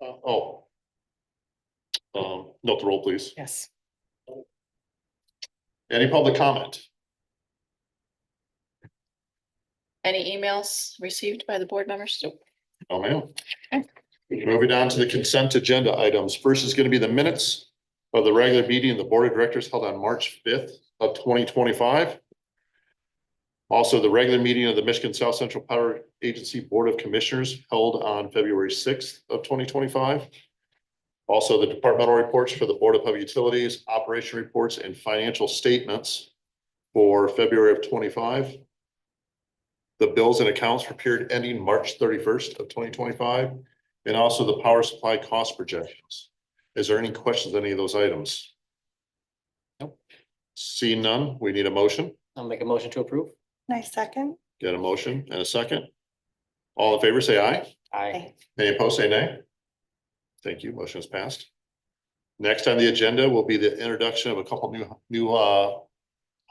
Note the roll, please. Yes. Any public comment? Any emails received by the board members? Oh, ma'am. Moving on to the consent agenda items. First is going to be the minutes of the regular meeting of the Board of Directors held on March 5th of 2025. Also, the regular meeting of the Michigan South Central Power Agency Board of Commissioners held on February 6th of 2025. Also, the departmental reports for the Board of Public Utilities, operation reports, and financial statements for February of 25. The bills and accounts for period ending March 31st of 2025, and also the power supply cost projections. Is there any questions on any of those items? Nope. Seeing none, we need a motion. I'll make a motion to approve. Nice second. Get a motion and a second. All in favor, say aye. Aye. Any opposed, say nay. Thank you. Motion is passed. Next on the agenda will be the introduction of a couple new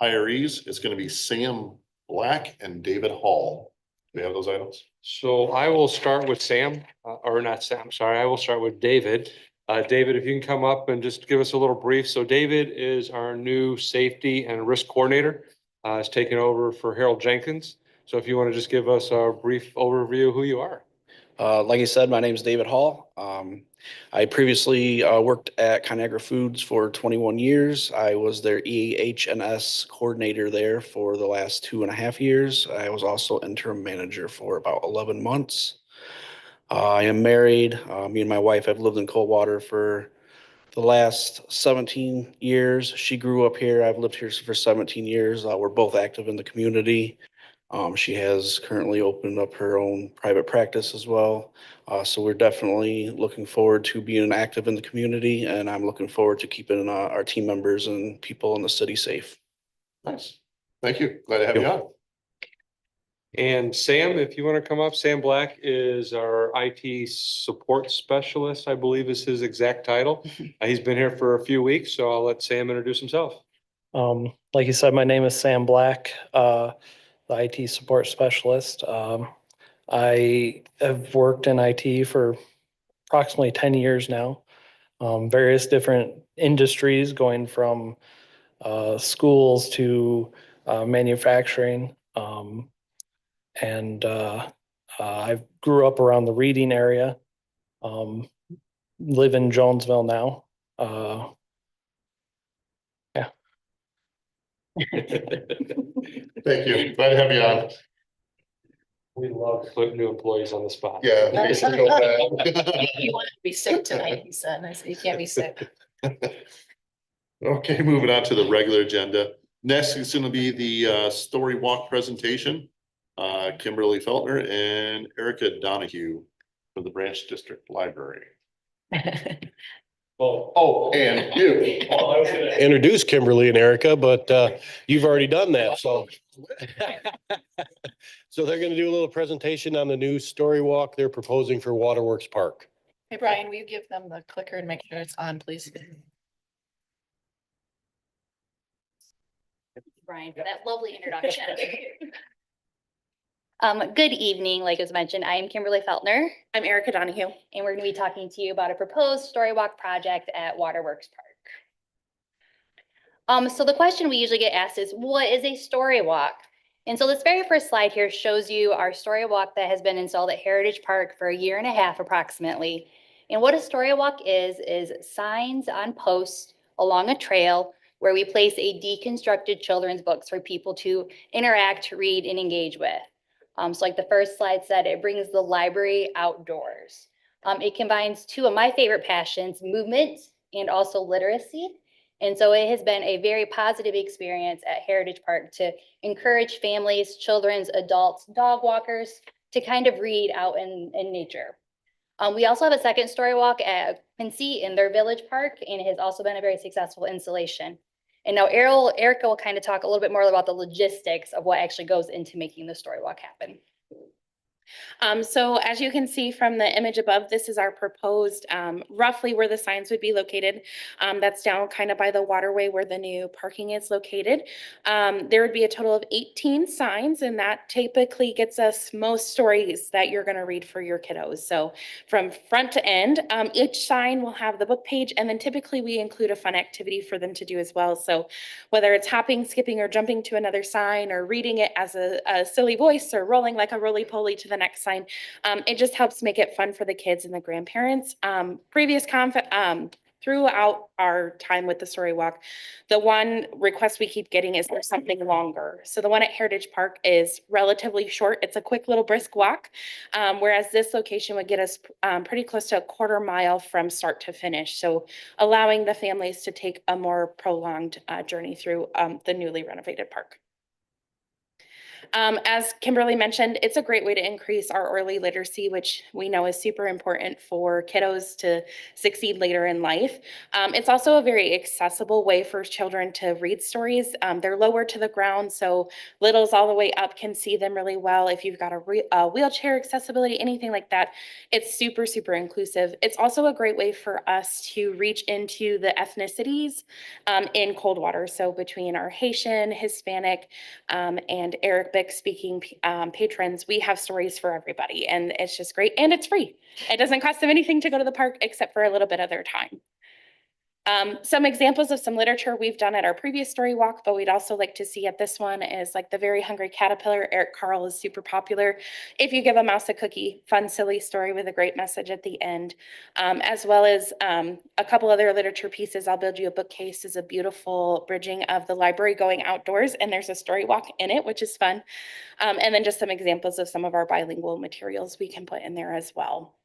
hirees. It's going to be Sam Black and David Hall. Do we have those items? So I will start with Sam, or not Sam, sorry, I will start with David. David, if you can come up and just give us a little brief. So David is our new safety and risk coordinator. Is taking over for Harold Jenkins. So if you want to just give us a brief overview of who you are. Like I said, my name is David Hall. I previously worked at Conagra Foods for 21 years. I was their EH&S coordinator there for the last 2.5 years. I was also interim manager for about 11 months. I am married. Me and my wife have lived in Coldwater for the last 17 years. She grew up here. I've lived here for 17 years. We're both active in the community. She has currently opened up her own private practice as well. So we're definitely looking forward to being active in the community, and I'm looking forward to keeping our team members and people in the city safe. Nice. Thank you. Glad to have you on. And Sam, if you want to come up, Sam Black is our IT support specialist, I believe is his exact title. He's been here for a few weeks, so I'll let Sam introduce himself. Like you said, my name is Sam Black, the IT support specialist. I have worked in IT for approximately 10 years now, various different industries going from schools to manufacturing. I grew up around the Reading area, live in Jonesville now. Yeah. Thank you. Glad to have you on. We love putting new employees on the spot. Yeah. You want to be sick tonight, he said. I said, you can't be sick. Okay, moving on to the regular agenda. Next is going to be the story walk presentation. Kimberly Feltner and Erica Donahue from the Branch District Library. And you. Well, I was going to introduce Kimberly and Erica, but you've already done that. So they're going to do a little presentation on the new story walk they're proposing for Waterworks Park. Hey, Brian, will you give them the clicker and make sure it's on, please? Brian, for that lovely introduction. Good evening. Like as mentioned, I am Kimberly Feltner. I'm Erica Donahue. And we're going to be talking to you about a proposed story walk project at Waterworks Park. So the question we usually get asked is, what is a story walk? And so this very first slide here shows you our story walk that has been installed at Heritage Park for 1.5 years approximately. And what a story walk is signs on posts along a trail where we place a deconstructed children's books for people to interact, read, and engage with. So like the first slide said, it brings the library outdoors. It combines two of my favorite passions, movement and also literacy. And so it has been a very positive experience at Heritage Park to encourage families, children's, adults, dog walkers to kind of read out in nature. We also have a second story walk at Quincy in their village park, and it has also been a very successful installation. And now Erica will kind of talk a little bit more about the logistics of what actually goes into making the story walk happen. So as you can see from the image above, this is our proposed, roughly where the signs would be located. That's down kind of by the waterway where the new parking is located. There would be a total of 18 signs, and that typically gets us most stories that you're going to read for your kiddos. So from front to end, each sign will have the book page, and then typically we include a fun activity for them to do as well. So whether it's hopping, skipping, or jumping to another sign, or reading it as a silly voice, or rolling like a roly-poly to the next sign, it just helps make it fun for the kids and the grandparents. Throughout our time with the Story Walk, the one request we keep getting is there's something longer. So the one at Heritage Park is relatively short. It's a quick little brisk walk, whereas this location would get us pretty close to a quarter mile from start to finish. So allowing the families to take a more prolonged journey through the newly renovated park. As Kimberly mentioned, it's a great way to increase our early literacy, which we know is super important for kiddos to succeed later in life. It's also a very accessible way for children to read stories. They're lower to the ground, so littles all the way up can see them really well. If you've got a wheelchair accessibility, anything like that, it's super, super inclusive. It's also a great way for us to reach into the ethnicities in Coldwater. So between our Haitian, Hispanic, and Arabic speaking patrons, we have stories for everybody, and it's just great, and it's free. It doesn't cost them anything to go to the park except for a little bit of their time. Some examples of some literature we've done at our previous Story Walk, but we'd also like to see at this one is like The Very Hungry Caterpillar. Eric Carle is super popular. If You Give a Mouse a Cookie, fun, silly story with a great message at the end, as well as a couple other literature pieces. I'll Build You a Bookcase is a beautiful bridging of the library going outdoors, and there's a story walk in it, which is fun. And then just some examples of some of our bilingual materials we can put in there as well.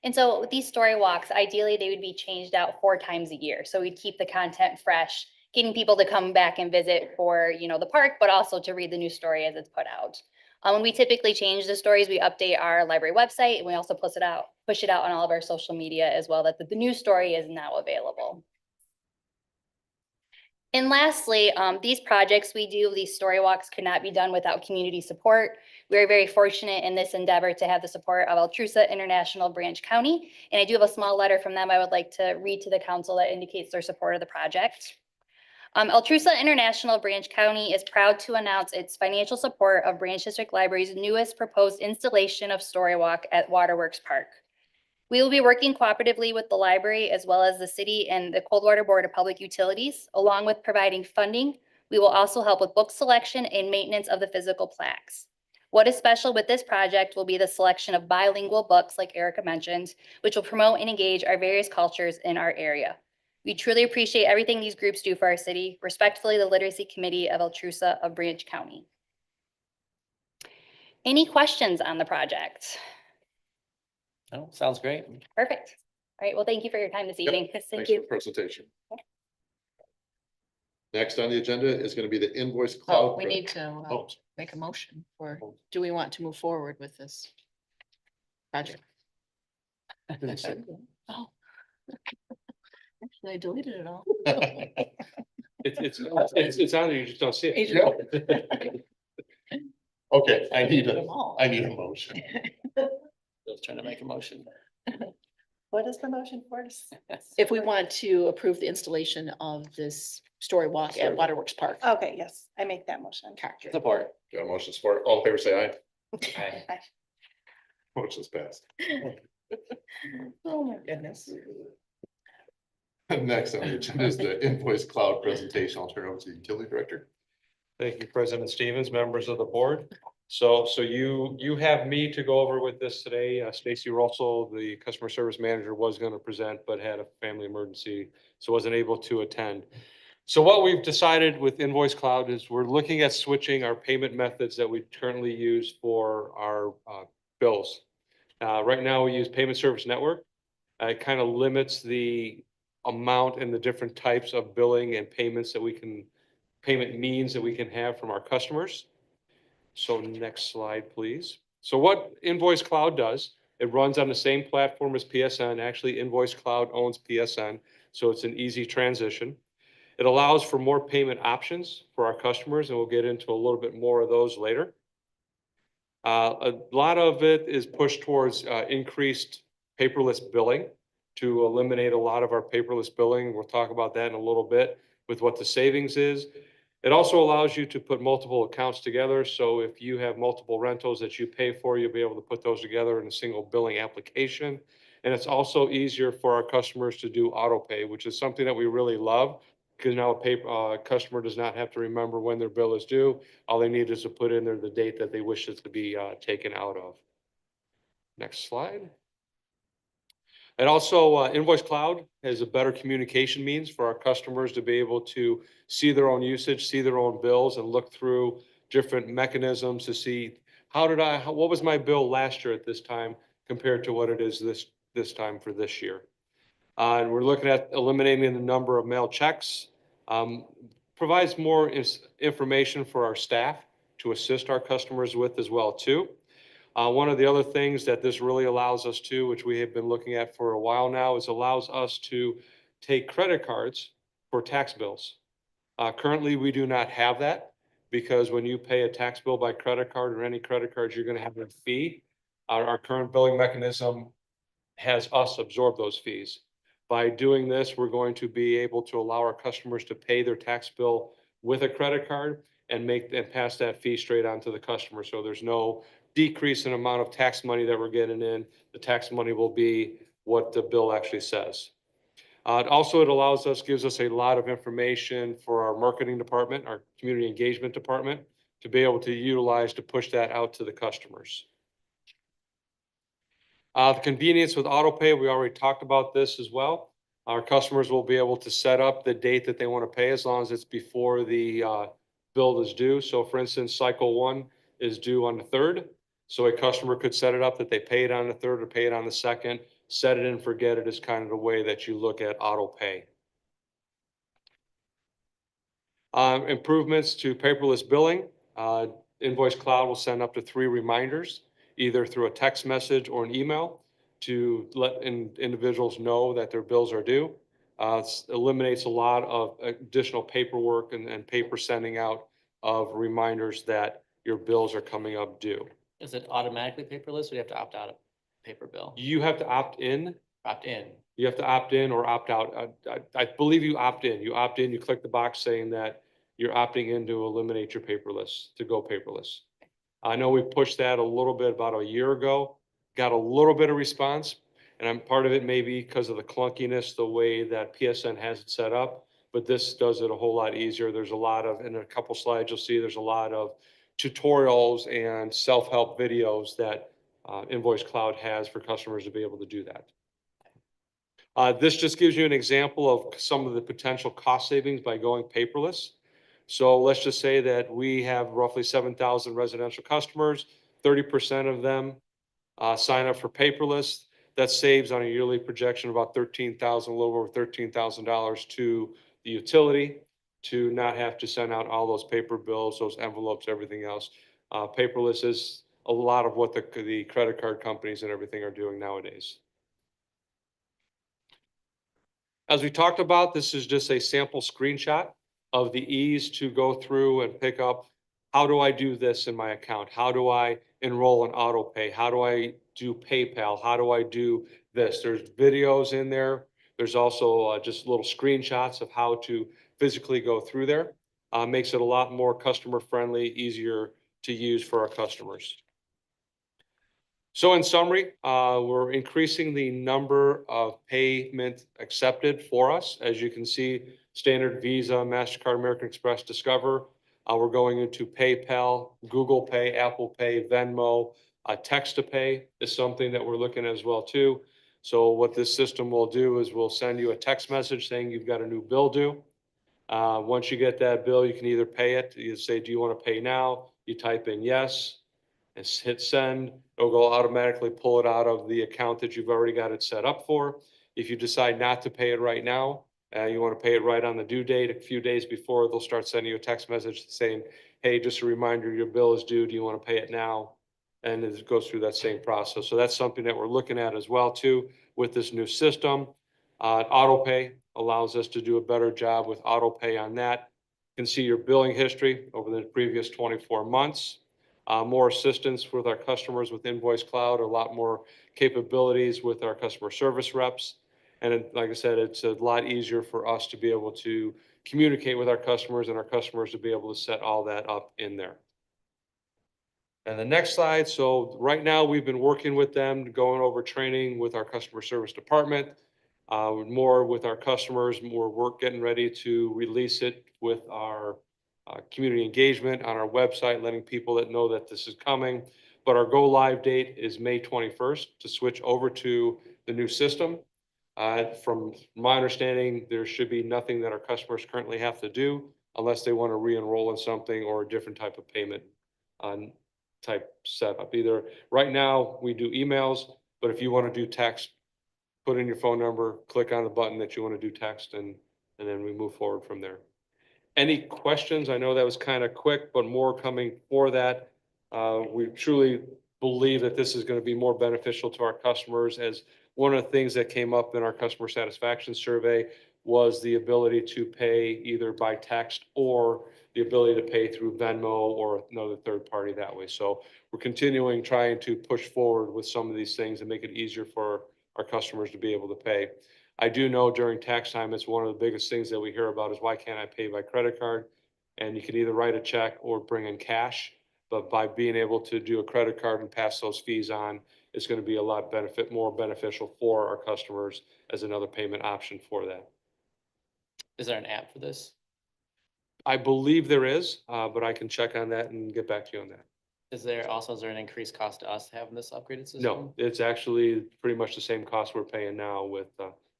And so with these story walks, ideally they would be changed out 4 times a year. So we'd keep the content fresh, getting people to come back and visit for, the park, but also to read the new story as it's put out. When we typically change the stories, we update our library website, and we also push it out on all of our social media as well, that the new story is now available. And lastly, these projects we do, these story walks, could not be done without community support. We are very fortunate in this endeavor to have the support of Altrusa International Branch County. And I do have a small letter from them I would like to read to the council that indicates their support of the project. Altrusa International Branch County is proud to announce its financial support of Branch District Library's newest proposed installation of Story Walk at Waterworks Park. We will be working cooperatively with the library as well as the city and the Coldwater Board of Public Utilities. Along with providing funding, we will also help with book selection and maintenance of the physical plaques. What is special with this project will be the selection of bilingual books, like Erica mentioned, which will promote and engage our various cultures in our area. We truly appreciate everything these groups do for our city. Respectfully, the Literacy Committee of Altrusa of Branch County. Any questions on the project? No, sounds great. Perfect. All right, well, thank you for your time this evening. Thanks Thank for you. the presentation. Next on the agenda is going to be the invoice Oh, cloud. we need to Oh, make a motion for, do we want to move forward with this project? Oh. Actually, I deleted it all. It's on there, you just don't see it. Yeah. Okay, I need Them all. a motion. Just trying to make a motion. What is the motion for? If we want to approve the installation of this story walk at Waterworks Park. Okay, yes, I make that motion. Support. Got a motion support. All in favor, say aye. Aye. Motion's passed. Oh, my goodness. Next on the agenda is the invoice cloud presentation. I'll turn it over to the utility director. Thank you, President Stevens, members of the board. So you have me to go over with this today. Stacy Russell, the customer service manager, was going to present, but had a family emergency, so wasn't able to attend. So what we've decided with Invoice Cloud is we're looking at switching our payment methods that we currently use for our bills. Right now, we use Payment Service Network. It kind of limits the amount and the different types of billing and payments that payment means that we can have from our customers. So next slide, please. So what Invoice Cloud does, it runs on the same platform as PSN. Actually, Invoice Cloud owns PSN, so it's an easy transition. It allows for more payment options for our customers, and we'll get into a little bit more of those later. A lot of it is pushed towards increased paperless billing to eliminate a lot of our paperless billing. We'll talk about that in a little bit with what the savings is. It also allows you to put multiple accounts together. So if you have multiple rentals that you pay for, you'll be able to put those together in a single billing application. And it's also easier for our customers to do auto pay, which is something that we really love because now a customer does not have to remember when their bill is due. All they need is to put in there the date that they wish it to be taken out of. Next slide. And also Invoice Cloud is a better communication means for our customers to be able to see their own usage, see their own bills, and look through different mechanisms to see what was my bill last year at this time compared to what it is this time for this year. And we're looking at eliminating the number of mail checks. Provides more information for our staff to assist our customers with as well too. One of the other things that this really allows us to, which we have been looking at for a while now, is allows us to take credit cards for tax bills. Currently, we do not have that because when you pay a tax bill by credit card or any credit cards, you're going to have a fee. Our current billing mechanism has us absorb those fees. By doing this, we're going to be able to allow our customers to pay their tax bill with a credit card and pass that fee straight on to the customer. So there's no decrease in amount of tax money that we're getting in. The tax money will be what the bill actually says. Also, it allows us, gives us a lot of information for our marketing department, our community engagement department, to be able to utilize to push that out to the customers. The convenience with auto pay, we already talked about this as well. Our customers will be able to set up the date that they want to pay as long as it's before the bill is due. So for instance, cycle 1 is due on the 3rd. So a customer could set it up that they pay it on the 3rd or pay it on the 2nd. Set it and forget it is kind of the way that you look at auto pay. Improvements to paperless billing. Invoice Cloud will send up to 3 reminders, either through a text message or an email to let individuals know that their bills are due. Eliminates a lot of additional paperwork and paper sending out of reminders that your bills are coming up due. Is it automatically paperless or do you have to opt out of paper bill? You have to opt in. Opt in. You have to opt in or opt out. I believe you opt in. You opt in, you click the box saying that you're opting in to eliminate your paperless, to go paperless. I know we pushed that a little bit about a year ago, got a little bit of response, and part of it may be because of the clunkiness, the way that PSN has it set up, but this does it a whole lot easier. There's a lot of, in a couple slides, you'll see there's a lot of tutorials and self-help videos that Invoice Cloud has for customers to be able to do that. This just gives you an example of some of the potential cost savings by going paperless. So let's just say that we have roughly 7,000 residential customers, 30% of them sign up for paperless. That saves on a yearly projection about $13,000, a little over $13,000 to the utility to not have to send out all those paper bills, those envelopes, everything else. Paperless is a lot of what the credit card companies and everything are doing nowadays. As we talked about, this is just a sample screenshot of the ease to go through and pick up, how do I do this in my account? How do I enroll in auto pay? How do I do PayPal? How do I do this? There's videos in there. There's also just little screenshots of how to physically go through there. Makes it a lot more customer friendly, easier to use for our customers. So in summary, we're increasing the number of payment accepted for us. As you can see, standard Visa, MasterCard, American Express, Discover. We're going into PayPal, Google Pay, Apple Pay, Venmo. Text to pay is something that we're looking at as well too. So what this system will do is we'll send you a text message saying you've got a new bill due. Once you get that bill, you can either pay it. You say, do you want to pay now? You type in yes. And hit send, it'll go automatically pull it out of the account that you've already got it set up for. If you decide not to pay it right now, you want to pay it right on the due date, a few days before, they'll start sending you a text message saying, hey, just a reminder, your bill is due. Do you want to pay it now? And it goes through that same process. So that's something that we're looking at as well too with this new system. Auto pay allows us to do a better job with auto pay on that. You can see your billing history over the previous 24 months. more assistance with our customers with Invoice Cloud, a lot more capabilities with our customer service reps. Like I said, it's a lot easier for us to be able to communicate with our customers and our customers to be able to set all that up in there. And the next slide, so right now we've been working with them, going over training with our customer service department, more with our customers, more work getting ready to release it with our community engagement on our website, letting people that know that this is coming. But our go live date is May 21st to switch over to the new system. From my understanding, there should be nothing that our customers currently have to do unless they want to re-enroll in something or a different type of payment type setup. Either right now we do emails, but if you want to do text, put in your phone number, click on the button that you want to do text, and then we move forward from there. Any questions? I know that was kind of quick, but more coming for that. We truly believe that this is going to be more beneficial to our customers, as one of the things that came up in our customer satisfaction survey was the ability to pay either by text or the ability to pay through Venmo or another third party that way. So we're continuing trying to push forward with some of these things and make it easier for our customers to be able to pay. I do know during tax time, it's one of the biggest things that we hear about is why can't I pay by credit card? And you can either write a check or bring in cash, but by being able to do a credit card and pass those fees on, it's going to be a lot more beneficial for our customers as another payment option for that. Is there an app for this? I believe there is, but I can check on that and get back to you on that. Is there an increased cost to us having this upgraded system? No, it's actually pretty much the same cost we're paying now with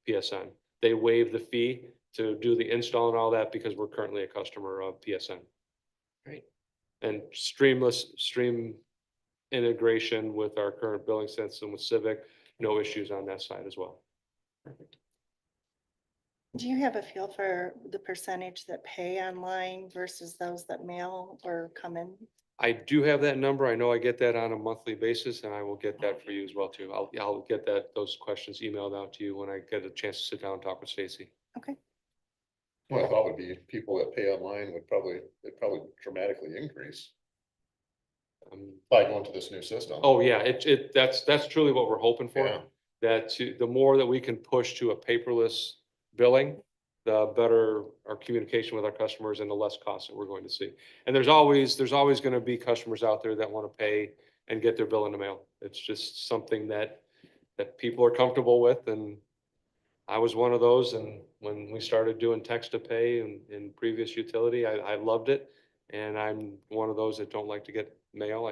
PSN. They waive the fee to do the install and all that because we're currently a customer of PSN. Great. And stream integration with our current billing system with Civic, no issues on that side as well. Perfect. Do you have a feel for the percentage that pay online versus those that mail or come in? I do have that number. I know I get that on a monthly basis, and I will get that for you as well too. I'll get those questions emailed out to you when I get a chance to sit down and talk with Stacy. Okay. Well, I thought would be people that pay online it'd probably dramatically increase by going to this new system. Oh, yeah, that's truly what we're hoping for. Yeah. The more that we can push to a paperless billing, the better our communication with our customers and the less costs that we're going to see. And there's always going to be customers out there that want to pay and get their bill in the mail. It's just something that people are comfortable with, and I was one of those. And when we started doing text to pay in previous utility, I loved it. And I'm one of those that don't like to get mail.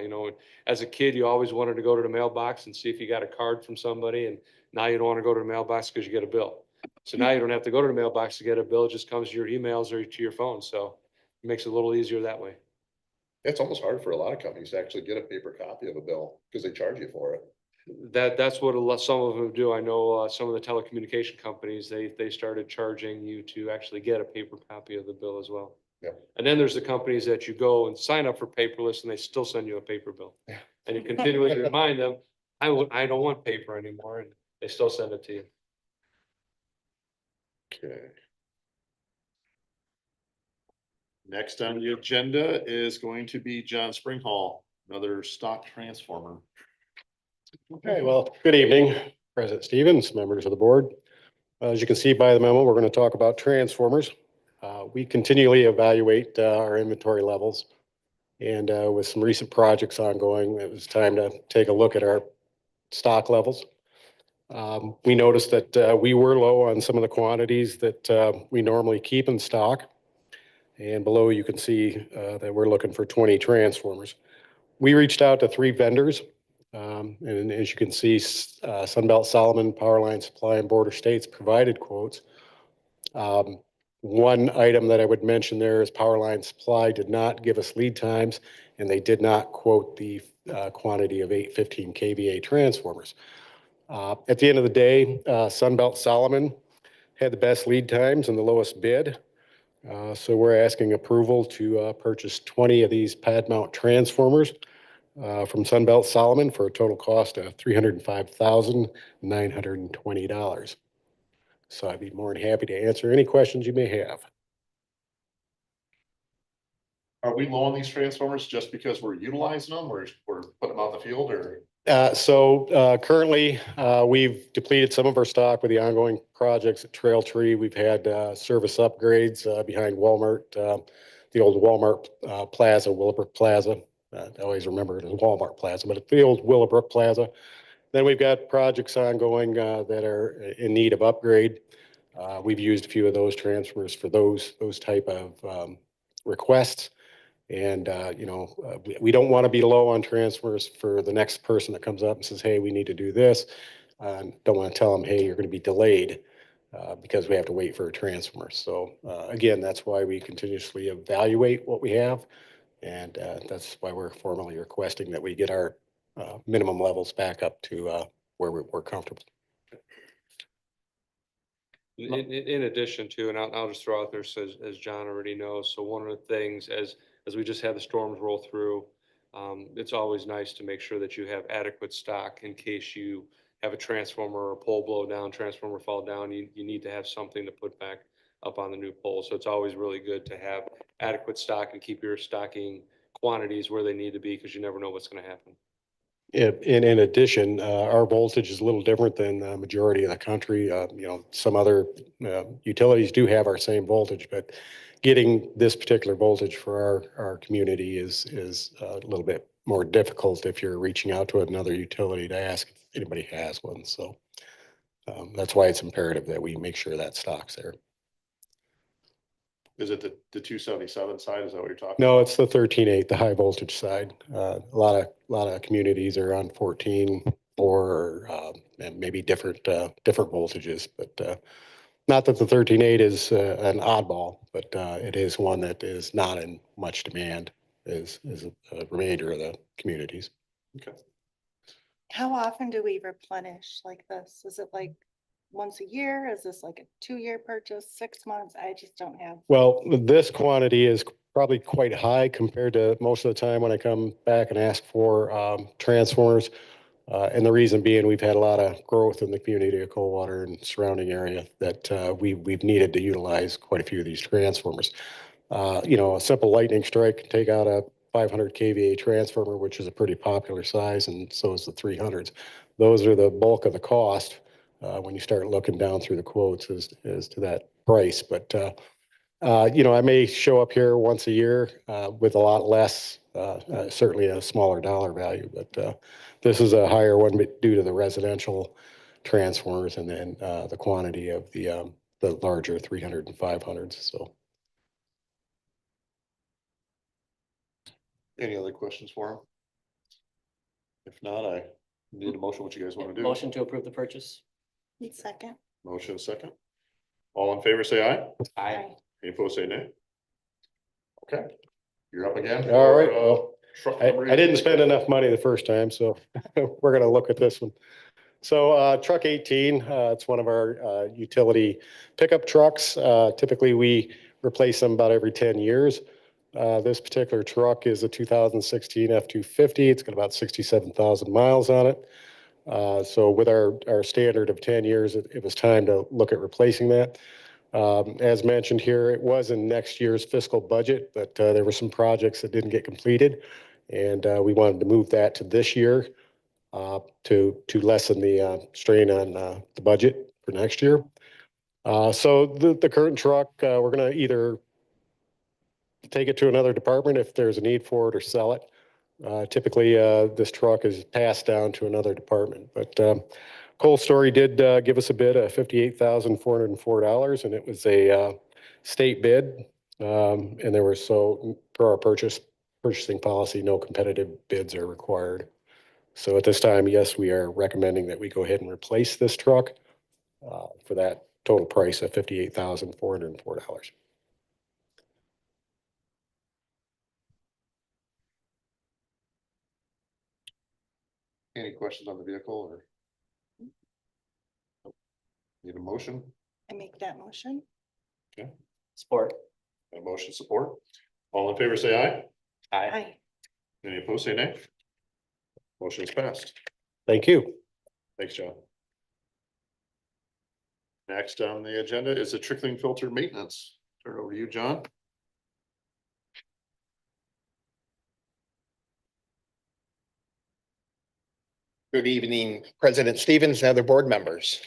As a kid, you always wanted to go to the mailbox and see if you got a card from somebody. And now you don't want to go to the mailbox because you get a bill. So now you don't have to go to the mailbox to get a bill. It just comes to your emails or to your phone. So it makes it a little easier that way. It's almost hard for a lot of companies to actually get a paper copy of a bill because they charge you for it. That's what some of them do. I know some of the telecommunication companies, they started charging you to actually get a paper copy of the bill as well. Yeah. And then there's the companies that you go and sign up for paperless and they still send you a paper bill. Yeah. And you continually remind them, I don't want paper anymore, and they still send it to you. Okay. Next on the agenda is going to be John Springhall, another stock transformer. Okay, well, good evening, President Stevens, members of the board. As you can see by the memo, we're going to talk about transformers. We continually evaluate our inventory levels, and with some recent projects ongoing, it was time to take a look at our stock levels. We noticed that we were low on some of the quantities that we normally keep in stock. And below you can see that we're looking for 20 transformers. We reached out to 3 vendors. And as you can see, Sunbelt Solomon, Powerline Supply, and Border States provided quotes. One item that I would mention there is Powerline Supply did not give us lead times, and they did not quote the quantity of 815 kVA transformers. At the end of the day, Sunbelt Solomon had the best lead times and the lowest bid. So we're asking approval to purchase 20 of these pad mount transformers from Sunbelt Solomon for a total cost of $305,920. So I'd be more than happy to answer any questions you may have. Are we low on these transformers just because we're utilizing them, or we're putting them out in the field, or? Currently, we've depleted some of our stock with the ongoing projects at Trail Tree. We've had service upgrades behind Walmart, the old Walmart Plaza, Willowbrook Plaza. I always remember it as Walmart Plaza, but it's the old Willowbrook Plaza. Then we've got projects ongoing that are in need of upgrade. We've used a few of those transfers for those type of requests. And, we don't want to be low on transfers for the next person that comes up and says, hey, we need to do this. Don't want to tell them, hey, you're going to be delayed because we have to wait for a transformer. So again, that's why we continuously evaluate what we have. And that's why we're formally requesting that we get our minimum levels back up to where we're comfortable. In addition to, and I'll just throw out there, so as John already knows, so one of the things as we just had the storms roll through, it's always nice to make sure that you have adequate stock in case you have a transformer or a pole blow down, transformer fall down, you need to have something to put back up on the new pole. So it's always really good to have adequate stock and keep your stocking quantities where they need to be, because you never know what's going to happen. In addition, our voltage is a little different than the majority of the country. Some other utilities do have our same voltage, but getting this particular voltage for our community is a little bit more difficult if you're reaching out to another utility to ask if anybody has one. So that's why it's imperative that we make sure that stock's there. Is it the 277 side? Is that what you're talking? No, about? it's the 13.8, the high voltage side. A lot of communities are on 14 or and maybe different voltages, but not that the 13.8 is an oddball, but it is one that is not in much demand as a remainder of the communities. Okay. How often do we replenish like this? Is it like once a year? Is this like a 2-year purchase, 6 months? I just don't have. Well, this quantity is probably quite high compared to most of the time when I come back and ask for transformers. And the reason being, we've had a lot of growth in the community of Coldwater and surrounding area that we've needed to utilize quite a few of these transformers. A simple lightning strike can take out a 500 kVA transformer, which is a pretty popular size, and so is the 300s. Those are the bulk of the cost when you start looking down through the quotes as to that price. But I may show up here once a year with a lot less, certainly a smaller dollar value, but this is a higher one due to the residential transformers and then the quantity of the larger 300 and 500s. So. Any other questions for him? If not, I need a motion. What you guys want to do? Motion to approve the purchase. Second. Motion second. All in favor, say aye. Aye. Any opposed, say nay. Okay, you're up again. All right, for, well, truck I number didn't 18. spend enough money the first time, so we're gonna look at this one. So truck 18, it's one of our utility pickup trucks. Typically, we replace them about every 10 years. This particular truck is a 2016 F-250. It's got about 67,000 miles on it. So with our standard of 10 years, it was time to look at replacing that. As mentioned here, it was in next year's fiscal budget, but there were some projects that didn't get completed. And we wanted to move that to this year to lessen the strain on the budget for next year. So the current truck, we're going to either take it to another department if there's a need for it or sell it. Typically, this truck is passed down to another department, but Coal Story did give us a bid of $58,404, and it was a state bid. And there were, so per our purchasing policy, no competitive bids are required. So at this time, yes, we are recommending that we go ahead and replace this truck for that total price of $58,404. Any questions on the vehicle or? Need a motion? I make that motion. Support. A motion support. All in favor, say aye. Aye. Any opposed, say nay. Motion is passed. Thank you. Thanks, John. Next on the agenda is the trickling filter maintenance. Turn it over to you, John. Good evening, President Stevens and other board members.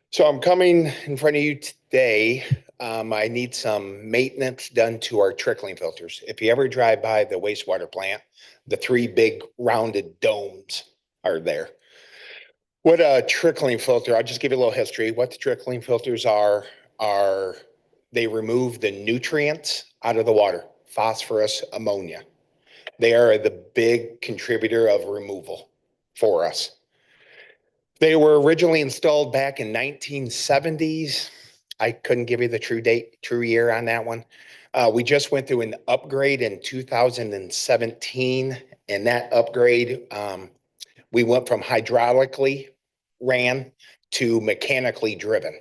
So I'm coming in front of you today. I need some maintenance done to our trickling filters. If you ever drive by the wastewater plant, the three big rounded domes are there. What a trickling filter, I'll just give you a little history. What the trickling filters are they remove the nutrients out of the water, phosphorus, ammonia. They are the big contributor of removal for us. They were originally installed back in 1970s. I couldn't give you the true year on that one. We just went through an upgrade in 2017, and that upgrade, we went from hydraulically ran to mechanically driven.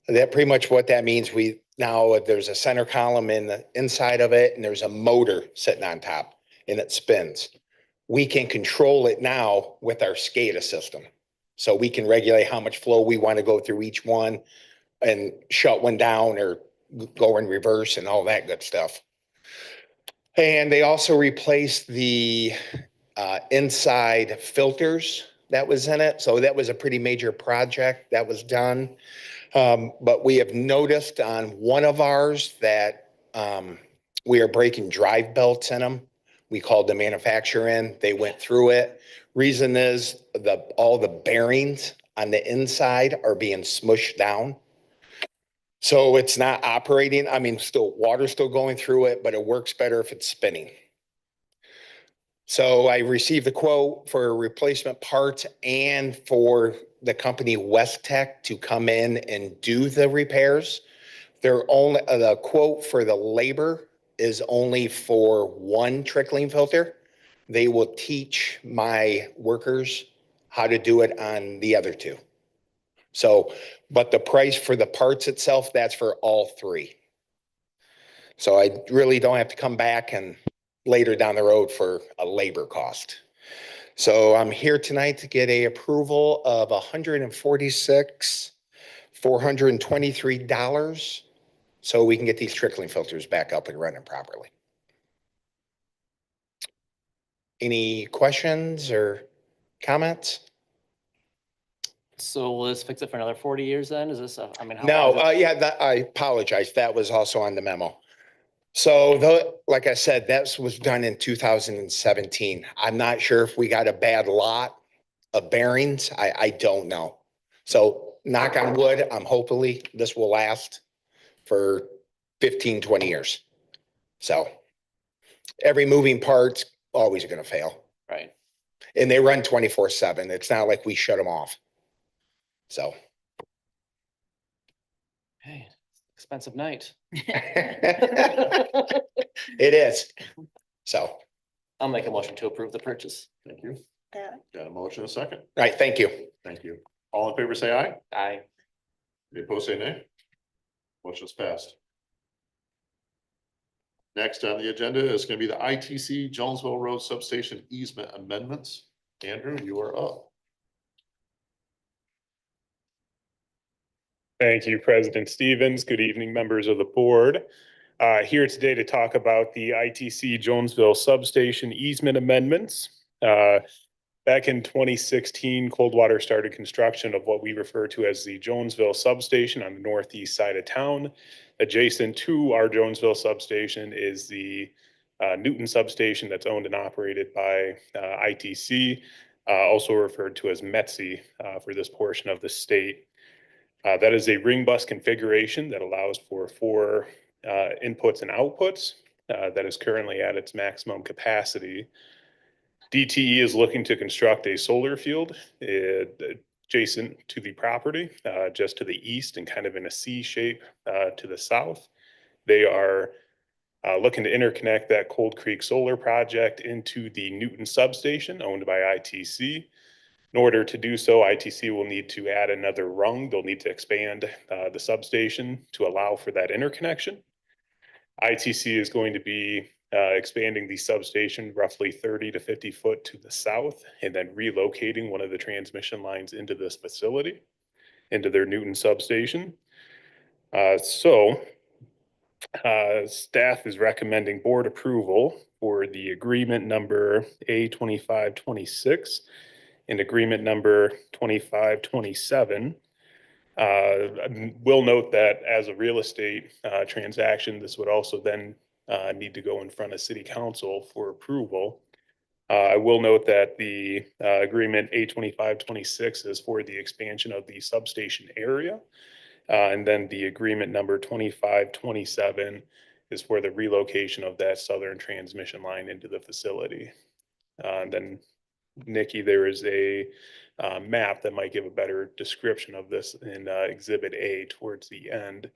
That pretty much what that means. Now there's a center column in the inside of it, and there's a motor sitting on top, and it spins. We can control it now with our SCADA system. So we can regulate how much flow we want to go through each one and shut one down or go in reverse and all that good stuff. And they also replaced the inside filters that was in it. So that was a pretty major project that was done. But we have noticed on one of ours that we are breaking drive belts in them. We called the manufacturer in, they went through it. Reason is all the bearings on the inside are being smushed down. So it's not operating. I mean, water's still going through it, but it works better if it's spinning. So I received a quote for replacement parts and for the company West Tech to come in and do the repairs. The quote for the labor is only for one trickling filter. They will teach my workers how to do it on the other two. So, but the price for the parts itself, that's for all three. So I really don't have to come back and later down the road for a labor cost. So I'm here tonight to get a approval of $146,423 so we can get these trickling filters back up and running properly. Any questions or comments? So will this fix it for another 40 years then? Is this, I mean, how? No, long is it- yeah, I apologize. That was also on the memo. So like I said, that was done in 2017. I'm not sure if we got a bad lot of bearings. I don't know. So knock on wood, hopefully this will last for 15, 20 years. So every moving part's always going to fail. Right. And they run 24/7. It's not like we shut them off. So. Hey, expensive night. It is. So, I'll make a motion to approve the purchase. Thank you. Yeah. Got a motion, a second? all right, thank you. Thank you. All in favor, say aye. Aye. Any opposed, say nay. Motion's passed. Next on the agenda is going to be the ITC Jonesville Road Substation easement amendments. Andrew, you are up. Thank you, President Stevens. Good evening, members of the board. Here today to talk about the ITC Jonesville Substation easement amendments. Back in 2016, Coldwater started construction of what we refer to as the Jonesville Substation on the northeast side of town. Adjacent to our Jonesville Substation is the Newton Substation that's owned and operated by ITC, also referred to as METC for this portion of the state. That is a ring bus configuration that allows for four inputs and outputs that is currently at its maximum capacity. DTE is looking to construct a solar field adjacent to the property, just to the east and kind of in a C shape to the south. They are looking to interconnect that Cold Creek Solar project into the Newton substation owned by ITC. In order to do so, ITC will need to add another rung. They'll need to expand the substation to allow for that interconnection. ITC is going to be expanding the substation roughly 30 to 50 foot to the south and then relocating one of the transmission lines into this facility, into their Newton substation. Staff is recommending board approval for the agreement number A2526 and agreement number 2527. We'll note that as a real estate transaction, this would also then need to go in front of city council for approval. I will note that the agreement A2526 is for the expansion of the substation area. And then the agreement number 2527 is for the relocation of that southern transmission line into the facility. And then Nikki, there is a map that might give a better description of this in Exhibit A towards the end.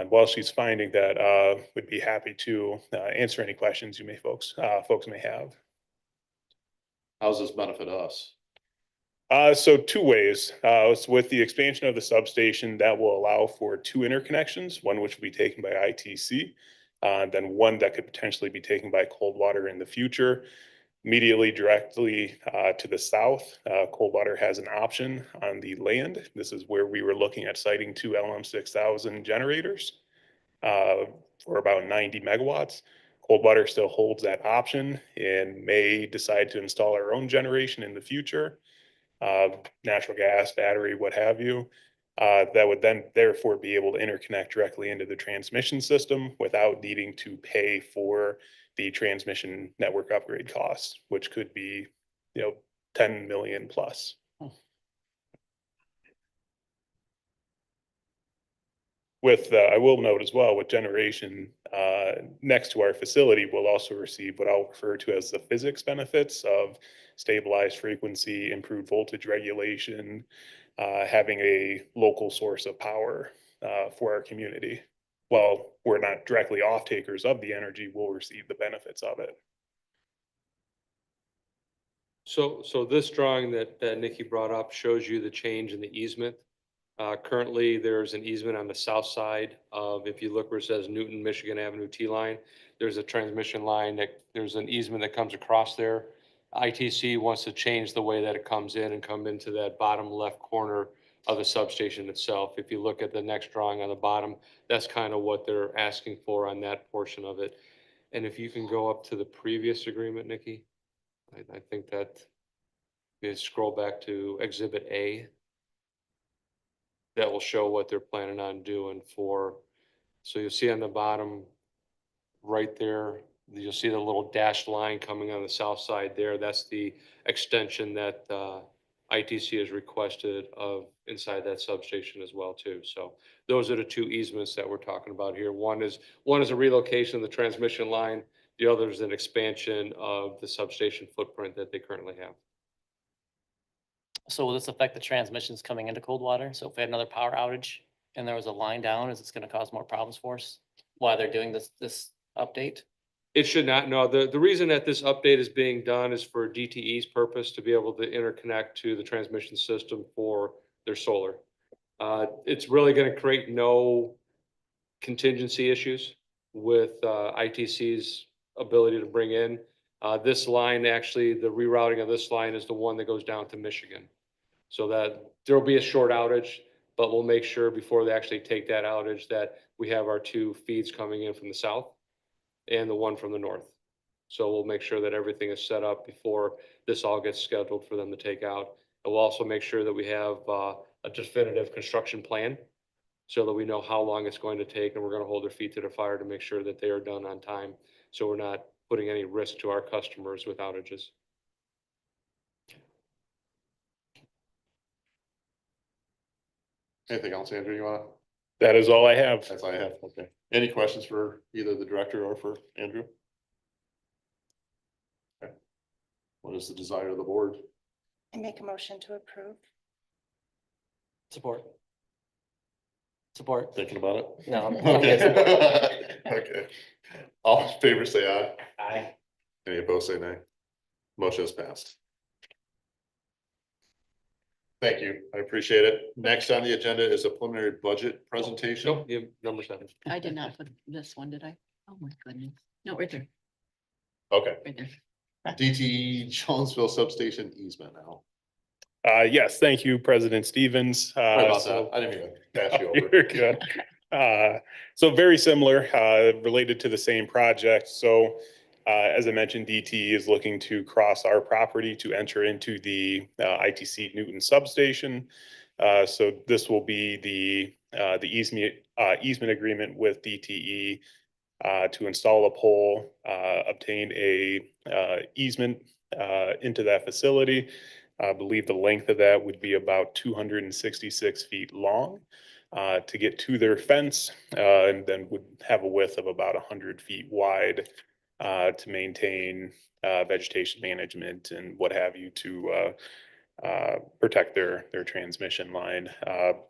While she's finding that, would be happy to answer any questions you may folks may have. How's this benefit us? So two ways. So with the expansion of the substation, that will allow for two interconnections, one which will be taken by ITC, then one that could potentially be taken by Coldwater in the future. Immediately directly to the south, Coldwater has an option on the land. This is where we were looking at siting two LM6000 generators for about 90 megawatts. Coldwater still holds that option and may decide to install our own generation in the future, natural gas, battery, what have you. That would then therefore be able to interconnect directly into the transmission system without needing to pay for the transmission network upgrade costs, which could be, 10 million plus. With, I will note as well, with generation next to our facility, we'll also receive what I'll refer to as the physics benefits of stabilized frequency, improved voltage regulation, having a local source of power for our community. While we're not directly off takers of the energy, we'll receive the benefits of it. So this drawing that Nikki brought up shows you the change in the easement. Currently, there's an easement on the south side of, if you look where it says Newton, Michigan Avenue T-line, there's a transmission line there's an easement that comes across there. ITC wants to change the way that it comes in and come into that bottom left corner of the substation itself. If you look at the next drawing on the bottom, that's kind of what they're asking for on that portion of it. And if you can go up to the previous agreement, Nikki, I think that you scroll back to Exhibit A. That will show what they're planning on doing for, so you'll see on the bottom right there, you'll see the little dashed line coming on the south side there. That's the extension that ITC has requested of inside that substation as well too. So those are the two easements that we're talking about here. One is a relocation of the transmission line. The other is an expansion of the substation footprint that they currently have. So will this affect the transmissions coming into Coldwater? So if we had another power outage and there was a line down, is this gonna cause more problems for us while they're doing this update? It should not, no. The reason that this update is being done is for DTE's purpose, to be able to interconnect to the transmission system for their solar. It's really gonna create no contingency issues with ITC's ability to bring in. This line, actually, the rerouting of this line is the one that goes down to Michigan. So that there'll be a short outage, but we'll make sure before they actually take that outage that we have our two feeds coming in from the south and the one from the north. So we'll make sure that everything is set up before this all gets scheduled for them to take out. And we'll also make sure that we have a definitive construction plan so that we know how long it's going to take, and we're going to hold their feet to the fire to make sure that they are done on time. So we're not putting any risk to our customers with outages. Anything else, Andrew, you want? That is all I have. That's all I have. Okay. Any questions for either the director or for Andrew? Okay. What is the desire of the board? I make a motion to approve. Support. Support. Thinking about it? No. Okay. Okay. All in favor, say aye. Aye. Any opposed, say nay. Motion is passed. Thank you. I appreciate it. Next on the agenda is a preliminary budget presentation. Nope, you have number 7. I did not put this one, did I? Oh, my goodness. No, right there, Okay. right there. DTE Jonesville Substation easement now. Yes, thank you, President Stevens. Sorry about So- that. I didn't mean to pass you over. You're good. So very similar, related to the same project. So As I mentioned, DTE is looking to cross our property to enter into the ITC Newton substation. So this will be the easement agreement with DTE to install a pole, obtain a easement into that facility. I believe the length of that would be about 266 feet long to get to their fence, and then would have a width of about 100 feet wide to maintain vegetation management and what have you to protect their transmission line.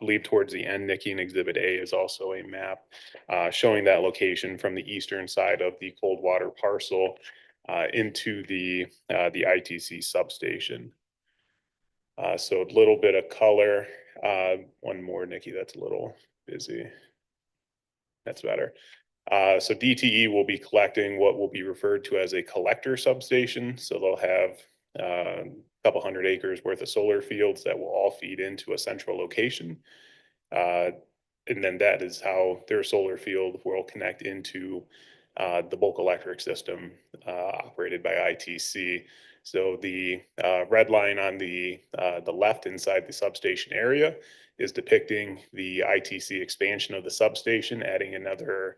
Believe towards the end, Nikki, in Exhibit A is also a map showing that location from the eastern side of the Coldwater parcel into the ITC substation. So a little bit of color. One more, Nikki, that's a little busy. That's better. So DTE will be collecting what will be referred to as a collector substation. So they'll have a couple hundred acres worth of solar fields that will all feed into a central location. And then that is how their solar field will connect into the bulk electric system operated by ITC. So the red line on the left inside the substation area is depicting the ITC expansion of the substation, adding another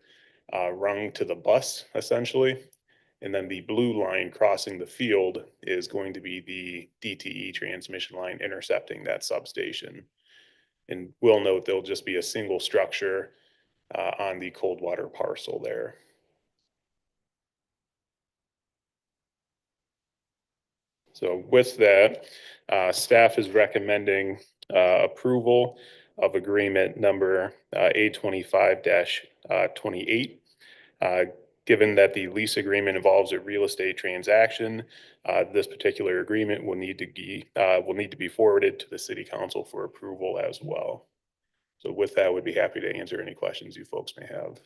rung to the bus, essentially. And then the blue line crossing the field is going to be the DTE transmission line intercepting that substation. And we'll note there'll just be a single structure on the Coldwater parcel there. So with that, staff is recommending approval of agreement number A25-28. Given that the lease agreement involves a real estate transaction, this particular agreement will need to be forwarded to the city council for approval as well. So with that, we'd be happy to answer any questions you folks may have.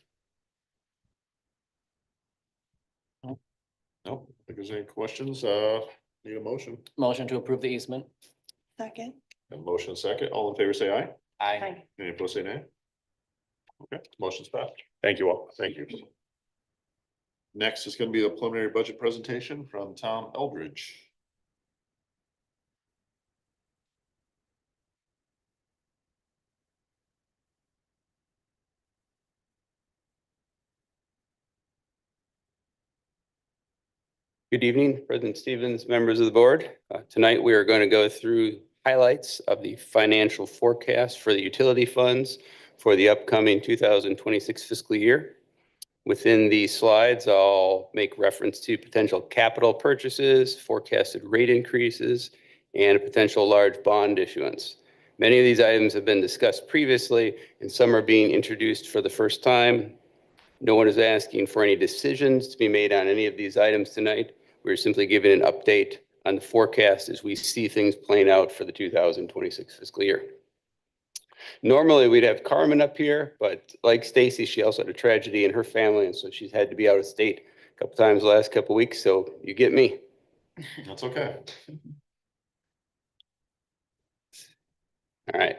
No, if there's any questions, need a motion. Motion to approve the easement. Second. A motion second. All in favor, say aye. Aye. Any opposed, say nay. Okay, motion's passed. Thank you all. Thank you. Next is going to be the preliminary budget presentation from Tom Eldridge. Good evening, President Stevens, members of the board. Tonight, we are going to go through highlights of the financial forecast for the utility funds for the upcoming 2026 fiscal year. Within these slides, I'll make reference to potential capital purchases, forecasted rate increases, and a potential large bond issuance. Many of these items have been discussed previously, and some are being introduced for the first time. No one is asking for any decisions to be made on any of these items tonight. We're simply giving an update on the forecast as we see things playing out for the 2026 fiscal year. Normally, we'd have Carmen up here, but like Stacy, she also had a tragedy in her family, and so she's had to be out of state a couple times the last couple of weeks, so you get me. That's okay. All right.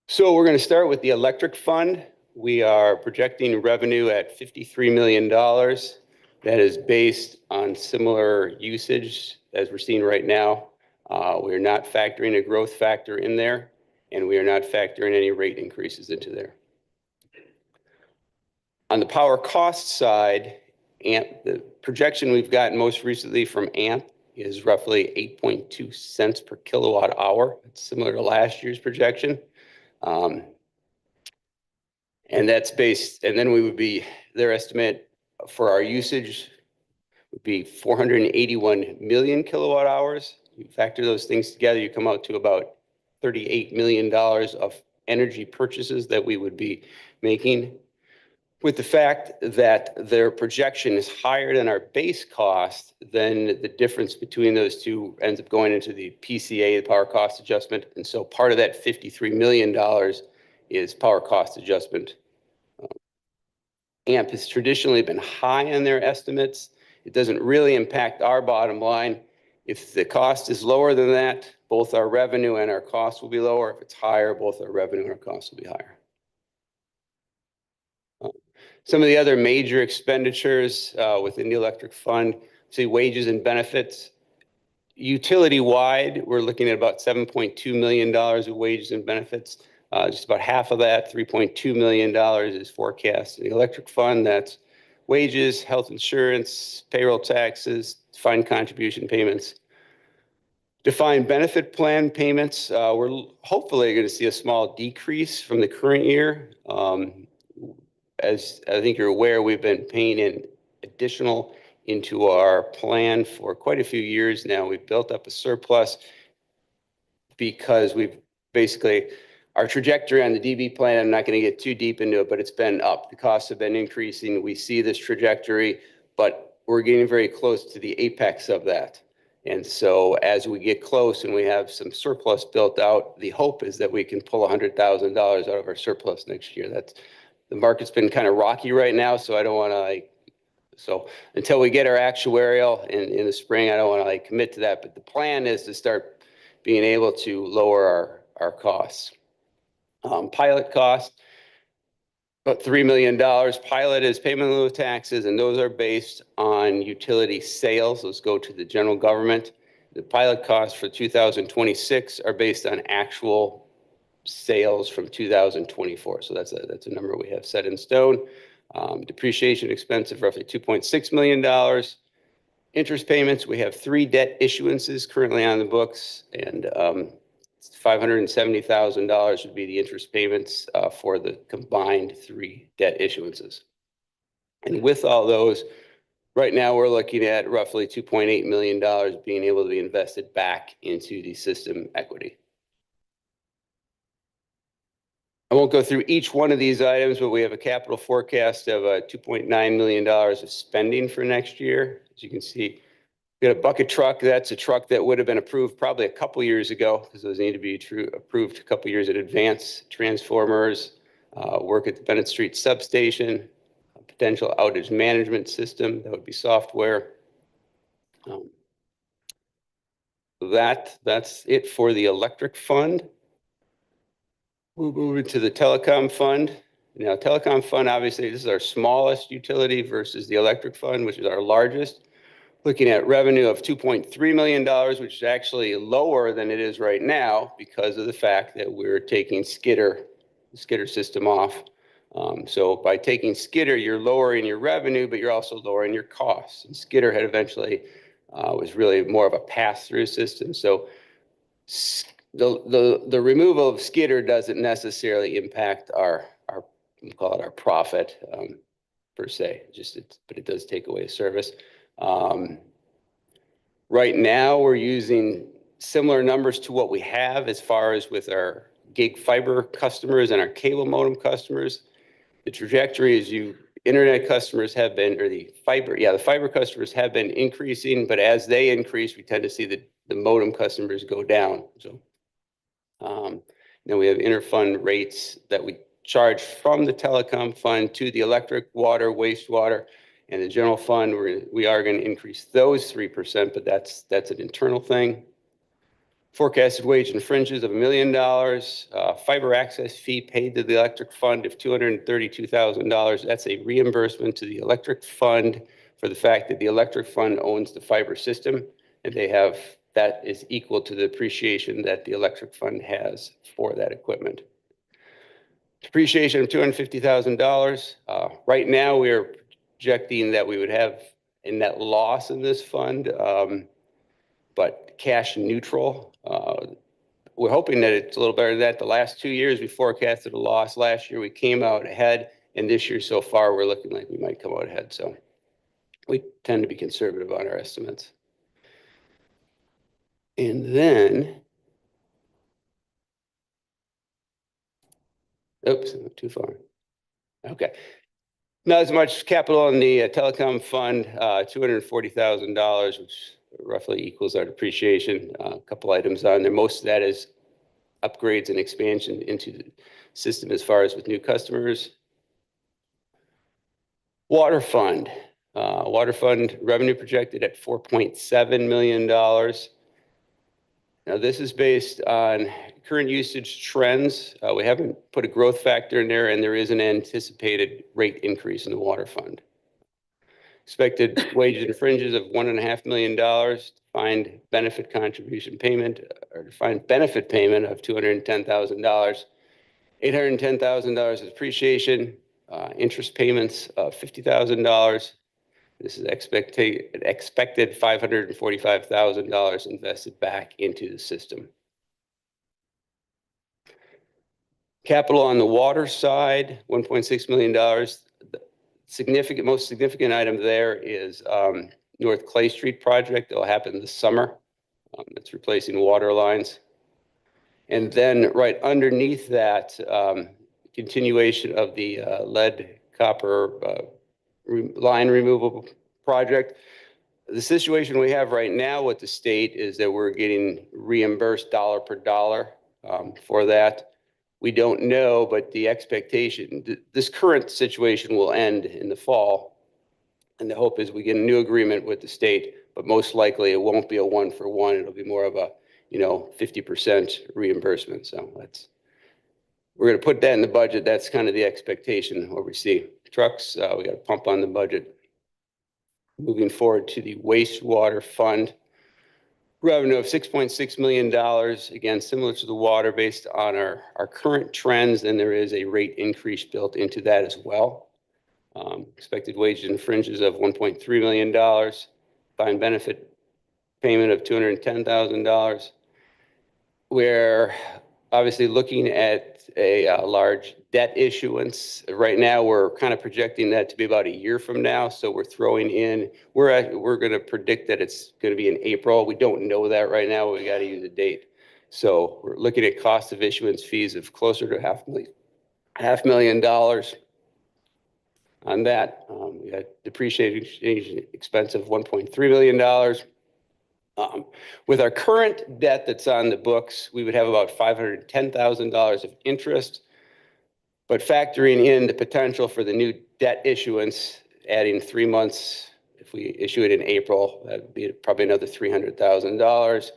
So we're going to start with the electric fund. We are projecting revenue at $53 million. That is based on similar usage as we're seeing right now. We're not factoring a growth factor in there, and we are not factoring any rate increases into there. On the power cost side, the projection we've gotten most recently from AMP is roughly 8.2 cents per kilowatt hour. It's similar to last year's projection. And that's based, and then we would be, their estimate for our usage would be 481 million kilowatt hours. You factor those things together, you come out to about $38 million of energy purchases that we would be making. With the fact that their projection is higher than our base cost, then the difference between those two ends up going into the PCA, the power cost adjustment. And so part of that $53 million is power cost adjustment. AMP has traditionally been high in their estimates. It doesn't really impact our bottom line. If the cost is lower than that, both our revenue and our costs will be lower. If it's higher, both our revenue and our costs will be higher. Some of the other major expenditures within the electric fund, say wages and benefits. Utility-wide, we're looking at about $7.2 million of wages and benefits. Just about half of that, $3.2 million is forecast. The electric fund, that's wages, health insurance, payroll taxes, defined contribution payments. Defined benefit plan payments, we're hopefully going to see a small decrease from the current year. As I think you're aware, we've been paying in additional into our plan for quite a few years now. We've built up a surplus because we've basically, our trajectory on the DB plan, I'm not going to get too deep into it, but it's been up. The costs have been increasing. We see this trajectory, but we're getting very close to the apex of that. And so as we get close and we have some surplus built out, the hope is that we can pull $100,000 out of our surplus next year. That's, the market's been kind of rocky right now, so I don't want to so until we get our actuarial in the spring, I don't want to commit to that, but the plan is to start being able to lower our costs. Pilot costs, about $3 million. Pilot is payment in lieu of taxes, and those are based on utility sales. Those go to the general government. The pilot costs for 2026 are based on actual sales from 2024. So that's a number we have set in stone. Depreciation expense of roughly $2.6 million. Interest payments, we have 3 debt issuances currently on the books, and $570,000 would be the interest payments for the combined 3 debt issuances. And with all those, right now we're looking at roughly $2.8 million being able to be invested back into the system equity. I won't go through each one of these items, but we have a capital forecast of $2.9 million of spending for next year. As you can see, we got a bucket truck. That's a truck that would have been approved probably a couple years ago because those need to be approved a couple years in advance. Transformers, work at the Bennett Street substation, a potential outage management system, that would be software. That's it for the electric fund. We'll move into the telecom fund. Now, telecom fund, obviously, this is our smallest utility versus the electric fund, which is our largest. Looking at revenue of $2.3 million, which is actually lower than it is right now because of the fact that we're taking the Skidder system off. So by taking Skidder, you're lowering your revenue, but you're also lowering your costs. And Skidder had eventually was really more of a pass-through system. So the removal of Skidder doesn't necessarily impact our we'll call it our profit per se, but it does take away a service. Right now we're using similar numbers to what we have as far as with our gig fiber customers and our cable modem customers. The trajectory is internet customers have been, or the fiber customers have been increasing, but as they increase, we tend to see the modem customers go down. So then we have interfund rates that we charge from the telecom fund to the electric, water, wastewater, and the general fund. We are going to increase those 3%, but that's an internal thing. Forecasted wage and fringes of $1 million. Fiber access fee paid to the electric fund of $232,000. That's a reimbursement to the electric fund for the fact that the electric fund owns the fiber system, and that is equal to the depreciation that the electric fund has for that equipment. Depreciation of $250,000. Right now, we are projecting that we would have a net loss in this fund, but cash neutral. We're hoping that it's a little better than that. The last 2 years, we forecasted a loss. Last year, we came out ahead, and this year so far, we're looking like we might come out ahead. So we tend to be conservative on our estimates. And then, oops, I went too far. Okay. Not as much capital in the telecom fund, $240,000, which roughly equals our depreciation. A couple items on there. Most of that is upgrades and expansion into the system as far as with new customers. Water fund. Water fund revenue projected at $4.7 million. Now, this is based on current usage trends. We haven't put a growth factor in there, and there is an anticipated rate increase in the water fund. Expected wage and fringes of $1.5 million, defined benefit contribution payment, or defined benefit payment of $210,000, $810,000 of depreciation, interest payments of $50,000. This is expected $545,000 invested back into the system. Capital on the water side, $1.6 million. The most significant item there is North Clay Street project. It'll happen this summer. It's replacing water lines. And then right underneath that, continuation of the lead copper line removal project. The situation we have right now with the state is that we're getting reimbursed dollar per dollar for that. We don't know, but the expectation, this current situation will end in the fall. And the hope is we get a new agreement with the state, but most likely it won't be a 1-for-1. It'll be more of a, 50% reimbursement. So we're going to put that in the budget. That's kind of the expectation, what we see. Trucks, we got a pump on the budget. Moving forward to the wastewater fund. Revenue of $6.6 million, again, similar to the water based on our current trends, and there is a rate increase built into that as well. Expected wage and fringes of $1.3 million, defined benefit payment of $210,000. We're obviously looking at a large debt issuance. Right now, we're kind of projecting that to be about a year from now. So we're throwing in, we're going to predict that it's going to be in April. We don't know that right now. We got to use a date. So we're looking at cost of issuance fees of closer to $500,000 on that. We got depreciation expense of $1.3 million. With our current debt that's on the books, we would have about $510,000 of interest, but factoring in the potential for the new debt issuance, adding 3 months, if we issue it in April, that would be probably another $300,000.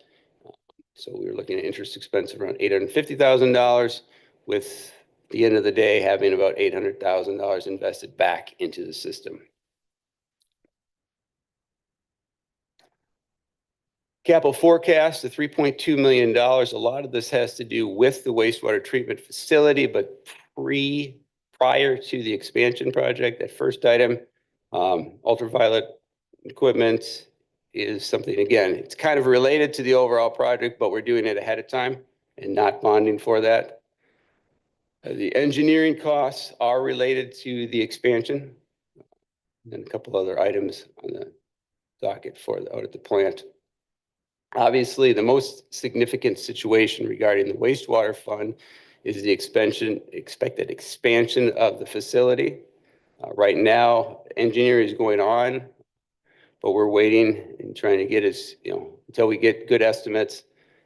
So we were looking at interest expense of around $850,000, with the end of the day having about $800,000 invested back into the system. Capital forecast, the $3.2 million. A lot of this has to do with the wastewater treatment facility, but prior to the expansion project, that first item, ultraviolet equipment is something, again, it's kind of related to the overall project, but we're doing it ahead of time and not bonding for that. The engineering costs are related to the expansion, and a couple other items on the docket for out at the plant. Obviously, the most significant situation regarding the wastewater fund is the expected expansion of the facility. Right now, engineering is going on, but we're waiting and trying to get until we get good estimates,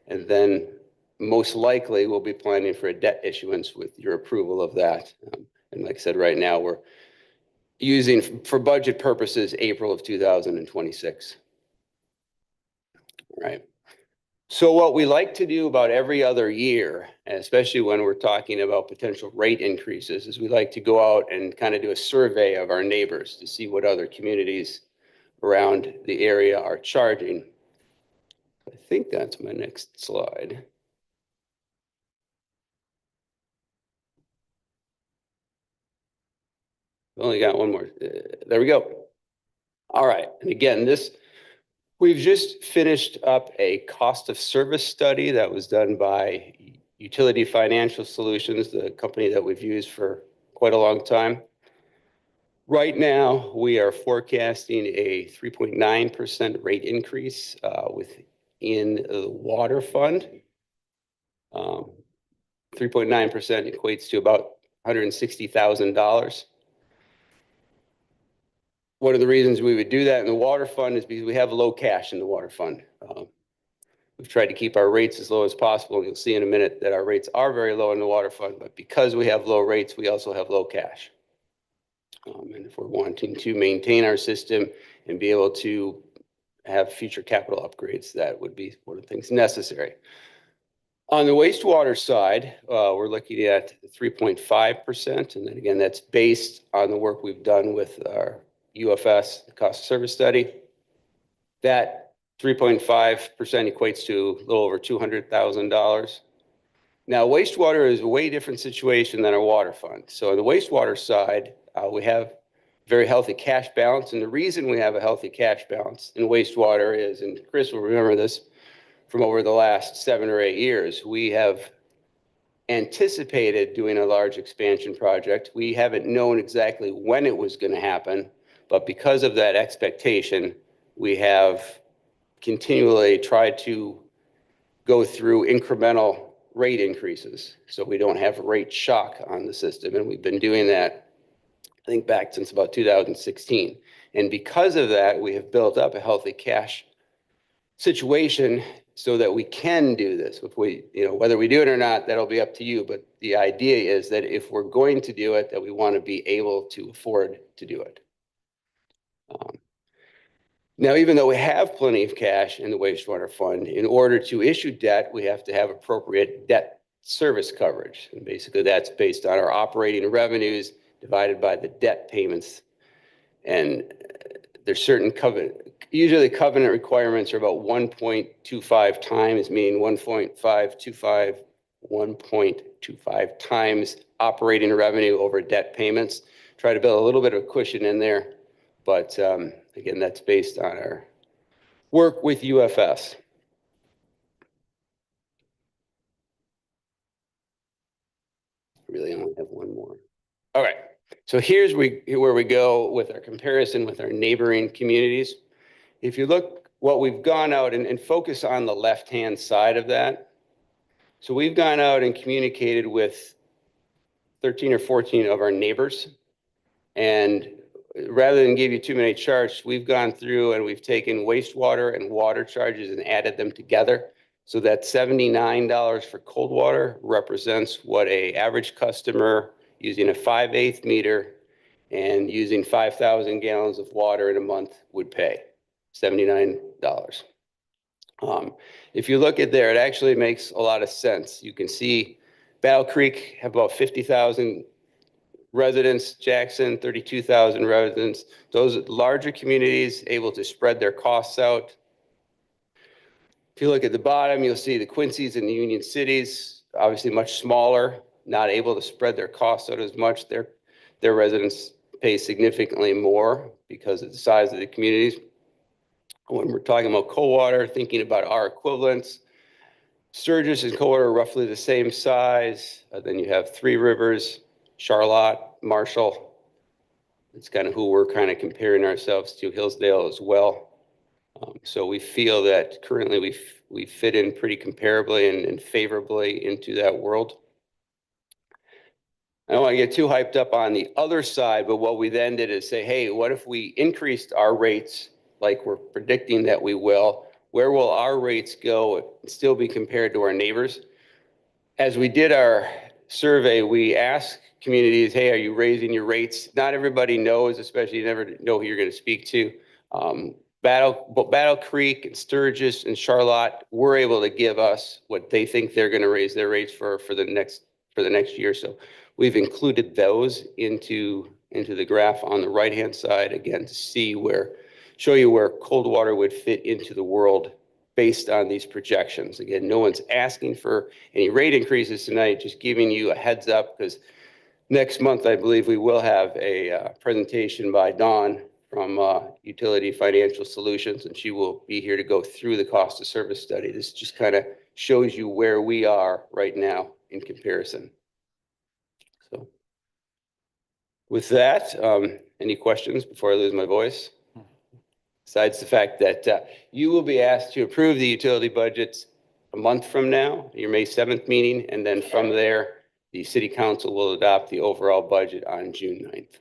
and then most likely we'll be planning for a debt issuance with your approval of that. And like I said, right now we're using, for budget purposes, April of 2026. Right. So what we like to do about every other year, especially when we're talking about potential rate increases, is we like to go out and kind of do a survey of our neighbors to see what other communities around the area are charging. I think that's my next slide. I've only got one more. There we go. All right. And again, we've just finished up a cost of service study that was done by Utility Financial Solutions, the company that we've used for quite a long time. Right now, we are forecasting a 3.9% rate increase within the water fund. 3.9% equates to about $160,000. One of the reasons we would do that in the water fund is because we have low cash in the water fund. We've tried to keep our rates as low as possible. And you'll see in a minute that our rates are very low in the water fund, but because we have low rates, we also have low cash. And if we're wanting to maintain our system and be able to have future capital upgrades, that would be one of the things necessary. On the wastewater side, we're looking at 3.5%. And then again, that's based on the work we've done with our UFS, the cost of service study. That 3.5% equates to a little over $200,000. Now, wastewater is a way different situation than our water fund. So on the wastewater side, we have very healthy cash balance. And the reason we have a healthy cash balance in wastewater is, and Chris will remember this from over the last 7 or 8 years, we have anticipated doing a large expansion project. We haven't known exactly when it was going to happen, but because of that expectation, we have continually tried to go through incremental rate increases so we don't have rate shock on the system. And we've been doing that, I think, back since about 2016. And because of that, we have built up a healthy cash situation so that we can do this. If we, whether we do it or not, that'll be up to you. But the idea is that if we're going to do it, that we want to be able to afford to do it. Now, even though we have plenty of cash in the wastewater fund, in order to issue debt, we have to have appropriate debt service coverage. And basically that's based on our operating revenues divided by the debt payments. And there's certain usually covenant requirements are about 1.25 times, meaning 1.25 times operating revenue over debt payments. Try to build a little bit of a cushion in there. But again, that's based on our work with UFS. I really only have one more. All right. So here's where we go with our comparison with our neighboring communities. If you look what we've gone out and focus on the left-hand side of that. So we've gone out and communicated with 13 or 14 of our neighbors. And rather than give you too many charts, we've gone through and we've taken wastewater and water charges and added them together. So that $79 for Coldwater represents what an average customer using a 5/8 meter and using 5,000 gallons of water in a month would pay, $79. If you look at there, it actually makes a lot of sense. You can see Battle Creek have about 50,000 residents, Jackson, 32,000 residents. Those larger communities able to spread their costs out. If you look at the bottom, you'll see the Quincy's and the Union Cities, obviously much smaller, not able to spread their costs out as much. Their residents pay significantly more because of the size of the communities. When we're talking about Coldwater, thinking about our equivalents, Sturgis and Coldwater are roughly the same size. Then you have Three Rivers, Charlotte, Marshall. It's kind of who we're kind of comparing ourselves to, Hillsdale as well. So we feel that currently we fit in pretty comparably and favorably into that world. I don't want to get too hyped up on the other side, but what we then did is say, hey, what if we increased our rates like we're predicting that we will? Where will our rates go and still be compared to our neighbors? As we did our survey, we asked communities, hey, are you raising your rates? Not everybody knows, especially you never know who you're going to speak to. Battle Creek and Sturgis and Charlotte were able to give us what they think they're going to raise their rates for the next year. So we've included those into the graph on the right-hand side, again, to show you where Coldwater would fit into the world based on these projections. Again, no one's asking for any rate increases tonight, just giving you a heads up, because next month, I believe we will have a presentation by Dawn from Utility Financial Solutions, and she will be here to go through the cost of service study. This just kind of shows you where we are right now in comparison. So with that, any questions before I lose my voice? Besides the fact that you will be asked to approve the utility budgets a month from now, your May 7th meeting, and then from there, the city council will adopt the overall budget on June 9th.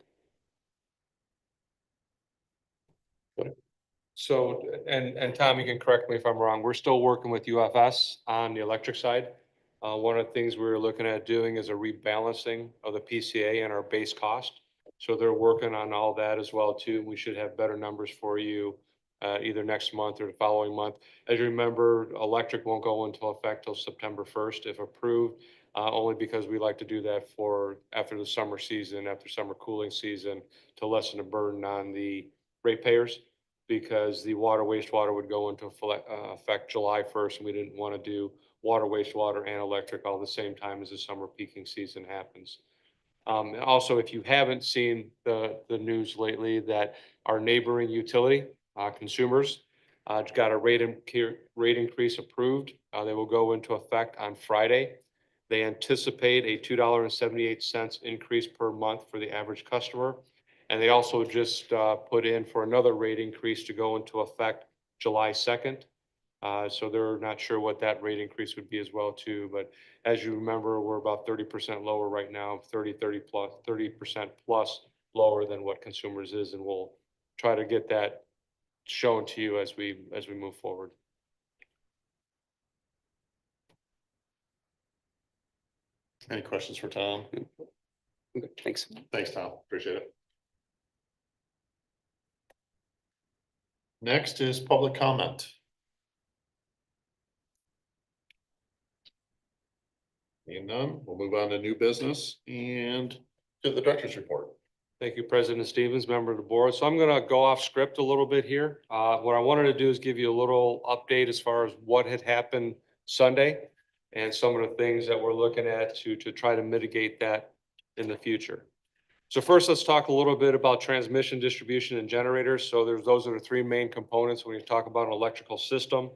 So, and Tom, you can correct me if I'm wrong, we're still working with UFS on the electric side. One of the things we're looking at doing is a rebalancing of the PCA and our base cost. So they're working on all that as well too. We should have better numbers for you either next month or the following month. As you remember, electric won't go into effect till September 1st if approved, only because we like to do that for after the summer season, after summer cooling season, to lessen the burden on the ratepayers, because the water wastewater would go into effect July 1st, and we didn't want to do water, wastewater, and electric all the same time as the summer peaking season happens. And also, if you haven't seen the news lately, that our neighboring utility, consumers, got a rate increase approved. They will go into effect on Friday. They anticipate a $2.78 increase per month for the average customer. And they also just put in for another rate increase to go into effect July 2nd. So they're not sure what that rate increase would be as well too. But as you remember, we're about 30% lower right now, 30% plus lower than what consumers is. And we'll try to get that shown to you as we move forward. Any questions for Tom? Okay, thanks. Thanks, Tom. Appreciate it. Next is public comment. Seeing none, we'll move on to new business and to the director's report. Thank you, President Stevens, member of the board. So I'm going to go off script a little bit here. What I wanted to do is give you a little update as far as what had happened Sunday and some of the things that we're looking at to try to mitigate that in the future. So first, let's talk a little bit about transmission, distribution, and generators. So those are the three main components when you talk about an electrical system.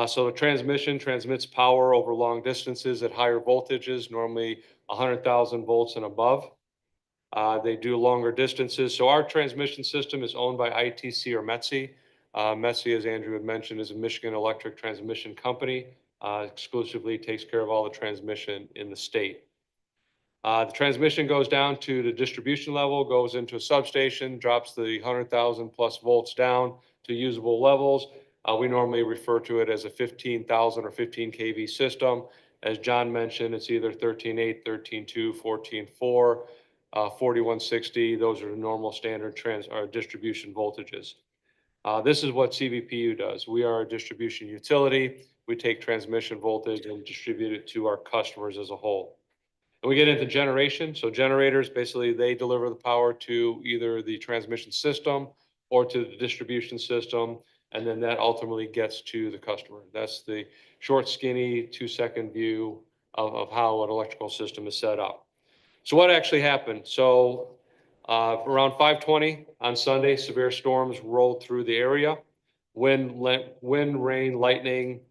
So the transmission transmits power over long distances at higher voltages, normally 100,000 volts and above. They do longer distances. So our transmission system is owned by ITC or METC. METC, as Andrew had mentioned, is a Michigan Electric Transmission Company, exclusively takes care of all the transmission in the state. The transmission goes down to the distribution level, goes into a substation, drops the 100,000 plus volts down to usable levels. We normally refer to it as a 15,000 or 15 kV system. As John mentioned, it's either 13.8, 13.2, 14.4, 4160. Those are the normal standard distribution voltages. This is what CBPU does. We are a distribution utility. We take transmission voltage and distribute it to our customers as a whole. And we get into generation. So generators, basically, they deliver the power to either the transmission system or to the distribution system. And then that ultimately gets to the customer. That's the short, skinny 2-second view of how an electrical system is set up. So what actually happened? So around 5:20 on Sunday, severe storms rolled through the area. Wind, rain, lightning,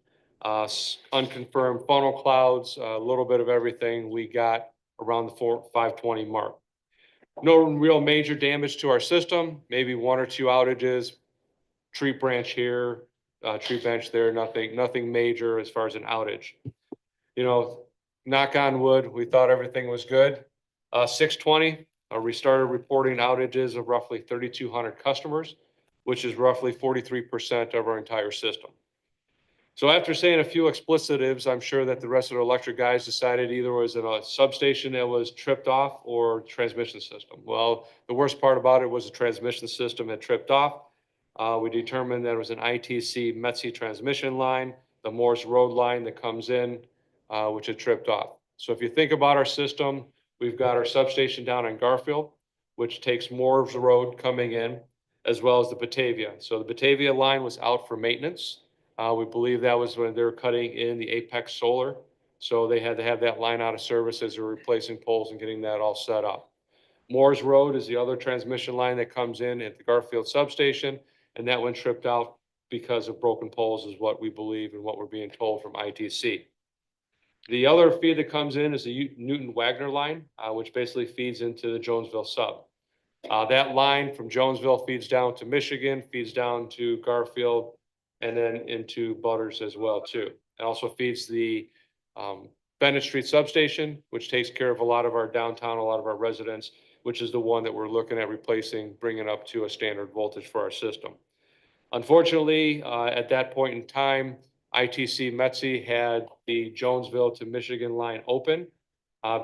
unconfirmed funnel clouds, a little bit of everything we got around the 5:20 mark. No real major damage to our system, maybe 1 or 2 outages, tree branch here, tree bench there, nothing major as far as an outage. You know, knock on wood, we thought everything was good. 6:20, we started reporting outages of roughly 3,200 customers, which is roughly 43% of our entire system. So after saying a few explicitives, I'm sure that the rest of the electric guys decided either it was a substation that was tripped off or transmission system. Well, the worst part about it was the transmission system had tripped off. We determined that it was an ITC METC transmission line, the Morse Road line that comes in, which had tripped off. So if you think about our system, we've got our substation down in Garfield, which takes Morse Road coming in, as well as the Batavia. So the Batavia line was out for maintenance. We believe that was when they were cutting in the Apex Solar. So they had to have that line out of service as they're replacing poles and getting that all set up. Morse Road is the other transmission line that comes in at the Garfield substation, and that one tripped out because of broken poles is what we believe and what we're being told from ITC. The other feed that comes in is the Newton-Wagner line, which basically feeds into the Jonesville sub. That line from Jonesville feeds down to Michigan, feeds down to Garfield, and then into Butters as well too. It also feeds the Bennett Street substation, which takes care of a lot of our downtown, a lot of our residents, which is the one that we're looking at replacing, bringing up to a standard voltage for our system. Unfortunately, at that point in time, ITC METC had the Jonesville to Michigan line open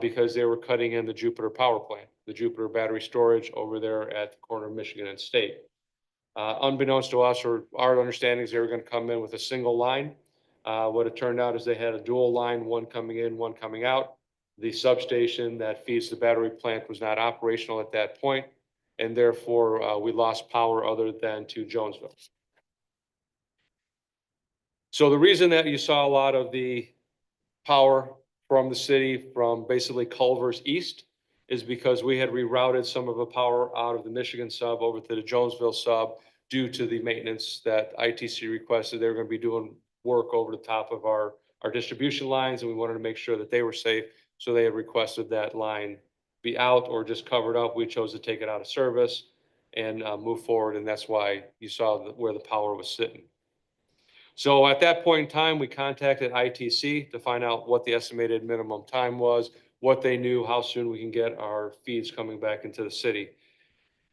because they were cutting in the Jupiter power plant, the Jupiter battery storage over there at the corner of Michigan and State. Unbeknownst to us, or our understanding is they were going to come in with a single line. What it turned out is they had a dual line, one coming in, one coming out. The substation that feeds the battery plant was not operational at that point, and therefore we lost power other than to Jonesville. So the reason that you saw a lot of the power from the city from basically Culver's east is because we had rerouted some of the power out of the Michigan sub over to the Jonesville sub due to the maintenance that ITC requested. They were going to be doing work over the top of our distribution lines, and we wanted to make sure that they were safe. So they had requested that line be out or just covered up. We chose to take it out of service and move forward, and that's why you saw where the power was sitting. So at that point in time, we contacted ITC to find out what the estimated minimum time was, what they knew, how soon we can get our feeds coming back into the city.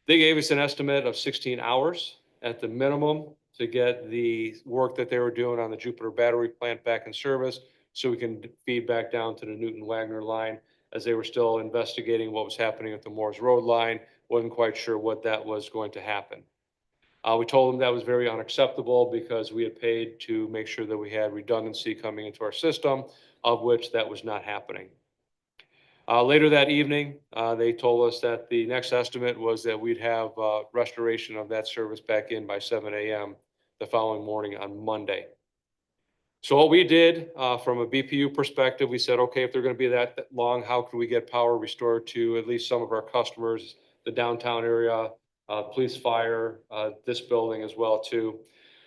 They gave us an estimate of 16 hours at the minimum to get the work that they were doing on the Jupiter battery plant back in service so we can feed back down to the Newton Wagner line, as they were still investigating what was happening at the Moores Road line. Wasn't quite sure what that was going to happen. We told them that was very unacceptable because we had paid to make sure that we had redundancy coming into our system, of which that was not happening. Later that evening, they told us that the next estimate was that we'd have restoration of that service back in by 7 a.m. the following morning on Monday. So what we did from a BPU perspective, we said, okay, if they're going to be that long, how can we get power restored to at least some of our customers, the downtown area, police, fire, this building as well too.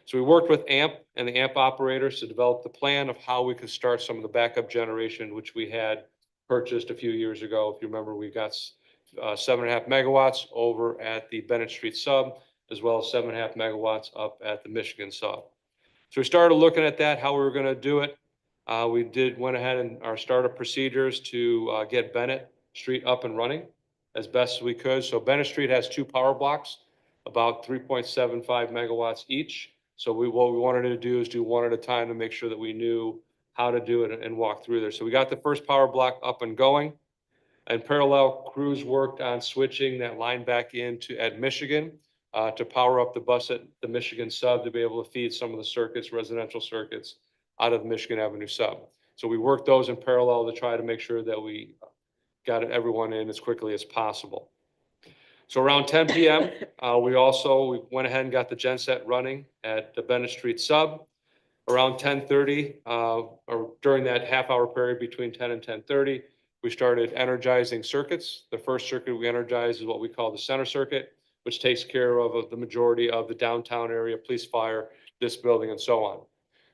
So we worked with AMP and the AMP operators to develop the plan of how we could start some of the backup generation, which we had purchased a few years ago. If you remember, we got 7.5 megawatts over at the Bennett Street sub, as well as 7.5 megawatts up at the Michigan sub. So we started looking at that, how we were going to do it. We went ahead and our startup procedures to get Bennett Street up and running as best as we could. So Bennett Street has 2 power blocks, about 3.75 megawatts each. So what we wanted to do is do one at a time to make sure that we knew how to do it and walk through there. So we got the first power block up and going. In parallel, crews worked on switching that line back into at Michigan to power up the bus at the Michigan sub to be able to feed some of the circuits, residential circuits, out of the Michigan Avenue sub. So we worked those in parallel to try to make sure that we got everyone in as quickly as possible. So around 10 p.m., we went ahead and got the genset running at the Bennett Street sub. Around 10:30, or during that half-hour period between 10 and 10:30, we started energizing circuits. The first circuit we energized is what we call the center circuit, which takes care of the majority of the downtown area, police, fire, this building, and so on.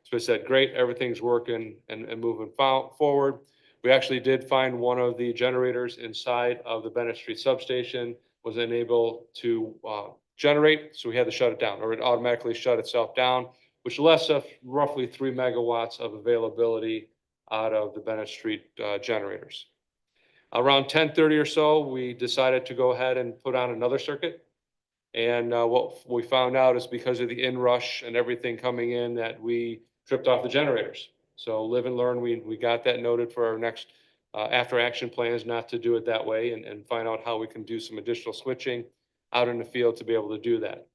So I said, great, everything's working and moving forward. We actually did find one of the generators inside of the Bennett Street substation was unable to generate, so we had to shut it down, or it automatically shut itself down, which left us roughly 3 megawatts of availability out of the Bennett Street generators. Around 10:30 or so, we decided to go ahead and put on another circuit. And what we found out is because of the inrush and everything coming in that we tripped off the generators. So live and learn, we got that noted for our next after action plans, not to do it that way, and find out how we can do some additional switching out in the field to be able to do that.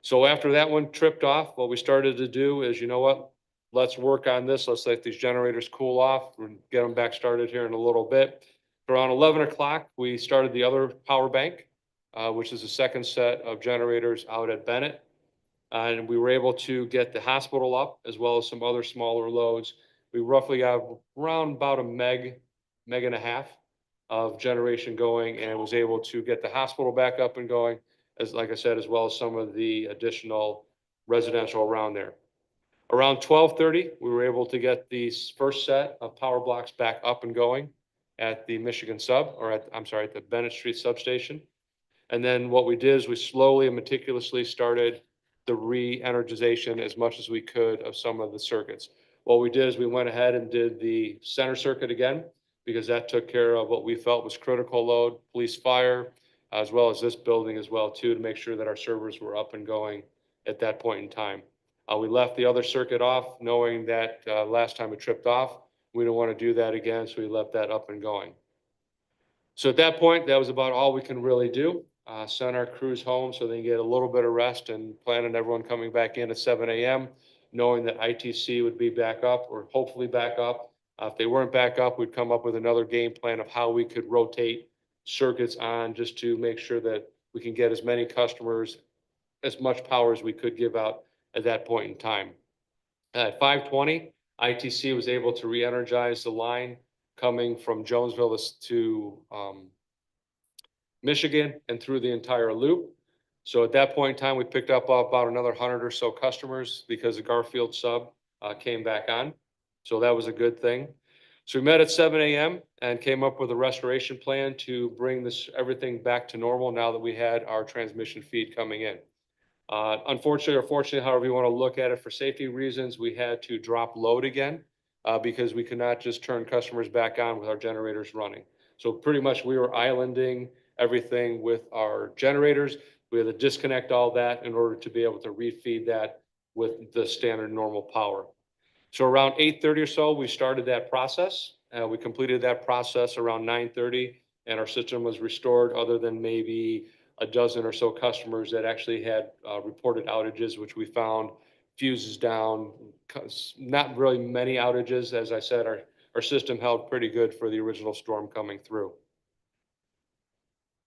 So after that one tripped off, what we started to do is, you know what, let's work on this. Let's let these generators cool off and get them back started here in a little bit. Around 11 o'clock, we started the other power bank, which is the second set of generators out at Bennett. And we were able to get the hospital up as well as some other smaller loads. We roughly have around about a meg and a half of generation going, and was able to get the hospital back up and going, as like I said, as well as some of the additional residential around there. Around 12:30, we were able to get the first set of power blocks back up and going at the Michigan sub, or at the Bennett Street substation. And then what we did is we slowly and meticulously started the re-energization as much as we could of some of the circuits. What we did is we went ahead and did the center circuit again, because that took care of what we felt was critical load, police, fire, as well as this building as well too, to make sure that our servers were up and going at that point in time. We left the other circuit off, knowing that last time it tripped off. We don't want to do that again, so we left that up and going. So at that point, that was about all we can really do. sent our crews home so they can get a little bit of rest and plan on everyone coming back in at 7 a.m., knowing that ITC would be back up or hopefully back up. If they weren't back up, we'd come up with another game plan of how we could rotate circuits on just to make sure that we can get as many customers, as much power as we could give out at that point in time. At 5:20, ITC was able to re-energize the line coming from Jonesville to Michigan and through the entire loop. So at that point in time, we picked up about another 100 or so customers because the Garfield sub came back on. So that was a good thing. So we met at 7 a.m. and came up with a restoration plan to bring everything back to normal now that we had our transmission feed coming in. Unfortunately or fortunately, however you want to look at it, for safety reasons, we had to drop load again because we could not just turn customers back on with our generators running. So pretty much we were islanding everything with our generators. We had to disconnect all that in order to be able to refeed that with the standard normal power. So around 8:30 or so, we started that process. We completed that process around 9:30 and our system was restored, other than maybe a dozen or so customers that actually had reported outages, which we found fuses down, not really many outages. As I said, our system held pretty good for the original storm coming through.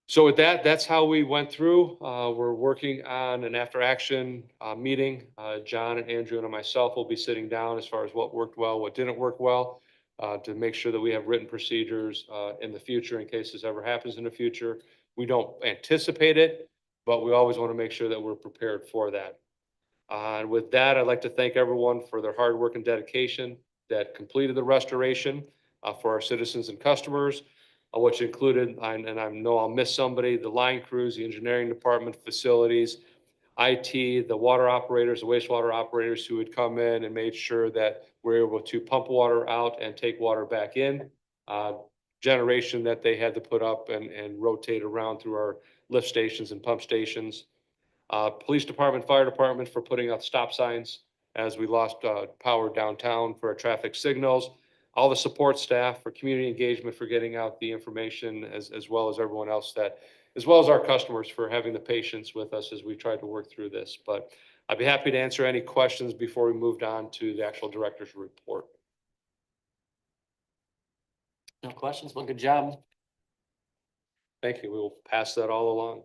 So with that, that's how we went through. We're working on an after action meeting. John and Andrew and myself will be sitting down as far as what worked well, what didn't work well, to make sure that we have written procedures in the future in case this ever happens in the future. We don't anticipate it, but we always want to make sure that we're prepared for that. And with that, I'd like to thank everyone for their hard work and dedication that completed the restoration for our citizens and customers, which included, and I know I'll miss somebody, the line crews, the engineering department, facilities, IT, the water operators, the wastewater operators who would come in and made sure that we're able to pump water out and take water back in. Generation that they had to put up and rotate around through our lift stations and pump stations. Police department, fire department for putting out stop signs as we lost power downtown for our traffic signals. All the support staff for community engagement for getting out the information, as well as everyone else as well as our customers for having the patience with us as we tried to work through this. But I'd be happy to answer any questions before we moved on to the actual director's report. No questions? Well, good job. Thank you. We will pass that all along.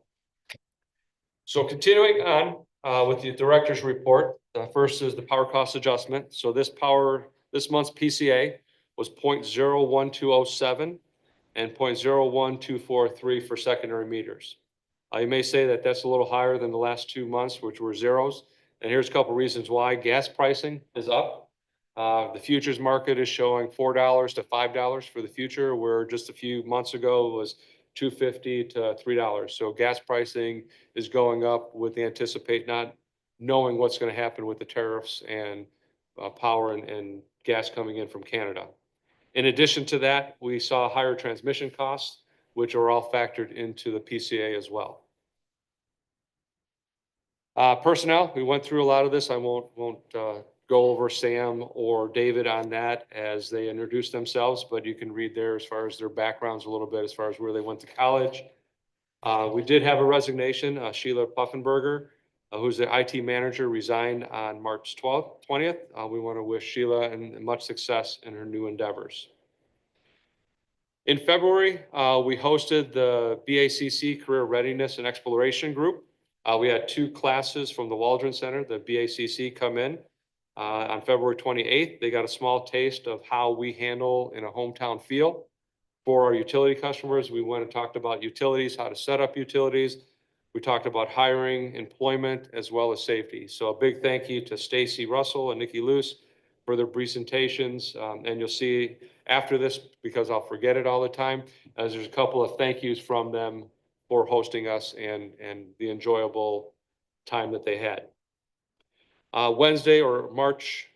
So continuing on with the director's report, first is the power cost adjustment. So this month's PCA was 0.01207 and 0.01243 for secondary meters. You may say that that's a little higher than the last 2 months, which were zeros. And here's a couple reasons why. Gas pricing is up. The futures market is showing $4 to $5 for the future, where just a few months ago it was $2.50 to $3. So gas pricing is going up with the anticipate not knowing what's going to happen with the tariffs and power and gas coming in from Canada. In addition to that, we saw higher transmission costs, which are all factored into the PCA as well. Personnel, we went through a lot of this. I won't go over Sam or David on that as they introduce themselves, but you can read there as far as their backgrounds a little bit, as far as where they went to college. We did have a resignation. Sheila Puffenberger, who's the IT manager, resigned on March 20th. We want to wish Sheila and much success in her new endeavors. In February, we hosted the BACC Career Readiness and Exploration Group. We had 2 classes from the Waldron Center, the BACC, come in. On February 28th, they got a small taste of how we handle in a hometown feel. For our utility customers, we went and talked about utilities, how to set up utilities. We talked about hiring, employment, as well as safety. So a big thank you to Stacy Russell and Nikki Luce for their presentations. And you'll see after this, because I'll forget it all the time, as there's a couple of thank yous from them for hosting us and the enjoyable time that they had. Wednesday or March,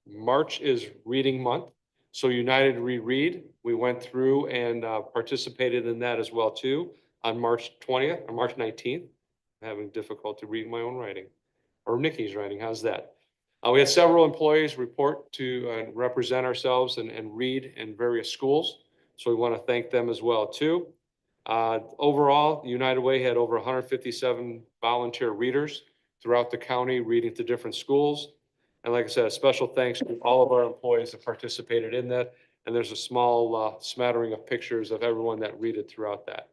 March is reading month. So United Reread, we went through and participated in that as well too on March 20th or March 19th. I'm having difficulty reading my own writing, or Nikki's writing. How's that? We had several employees report to represent ourselves and read in various schools. So we want to thank them as well too. Overall, United Way had over 157 volunteer readers throughout the county reading to different schools. And like I said, a special thanks to all of our employees that participated in that. And there's a small smattering of pictures of everyone that read it throughout that.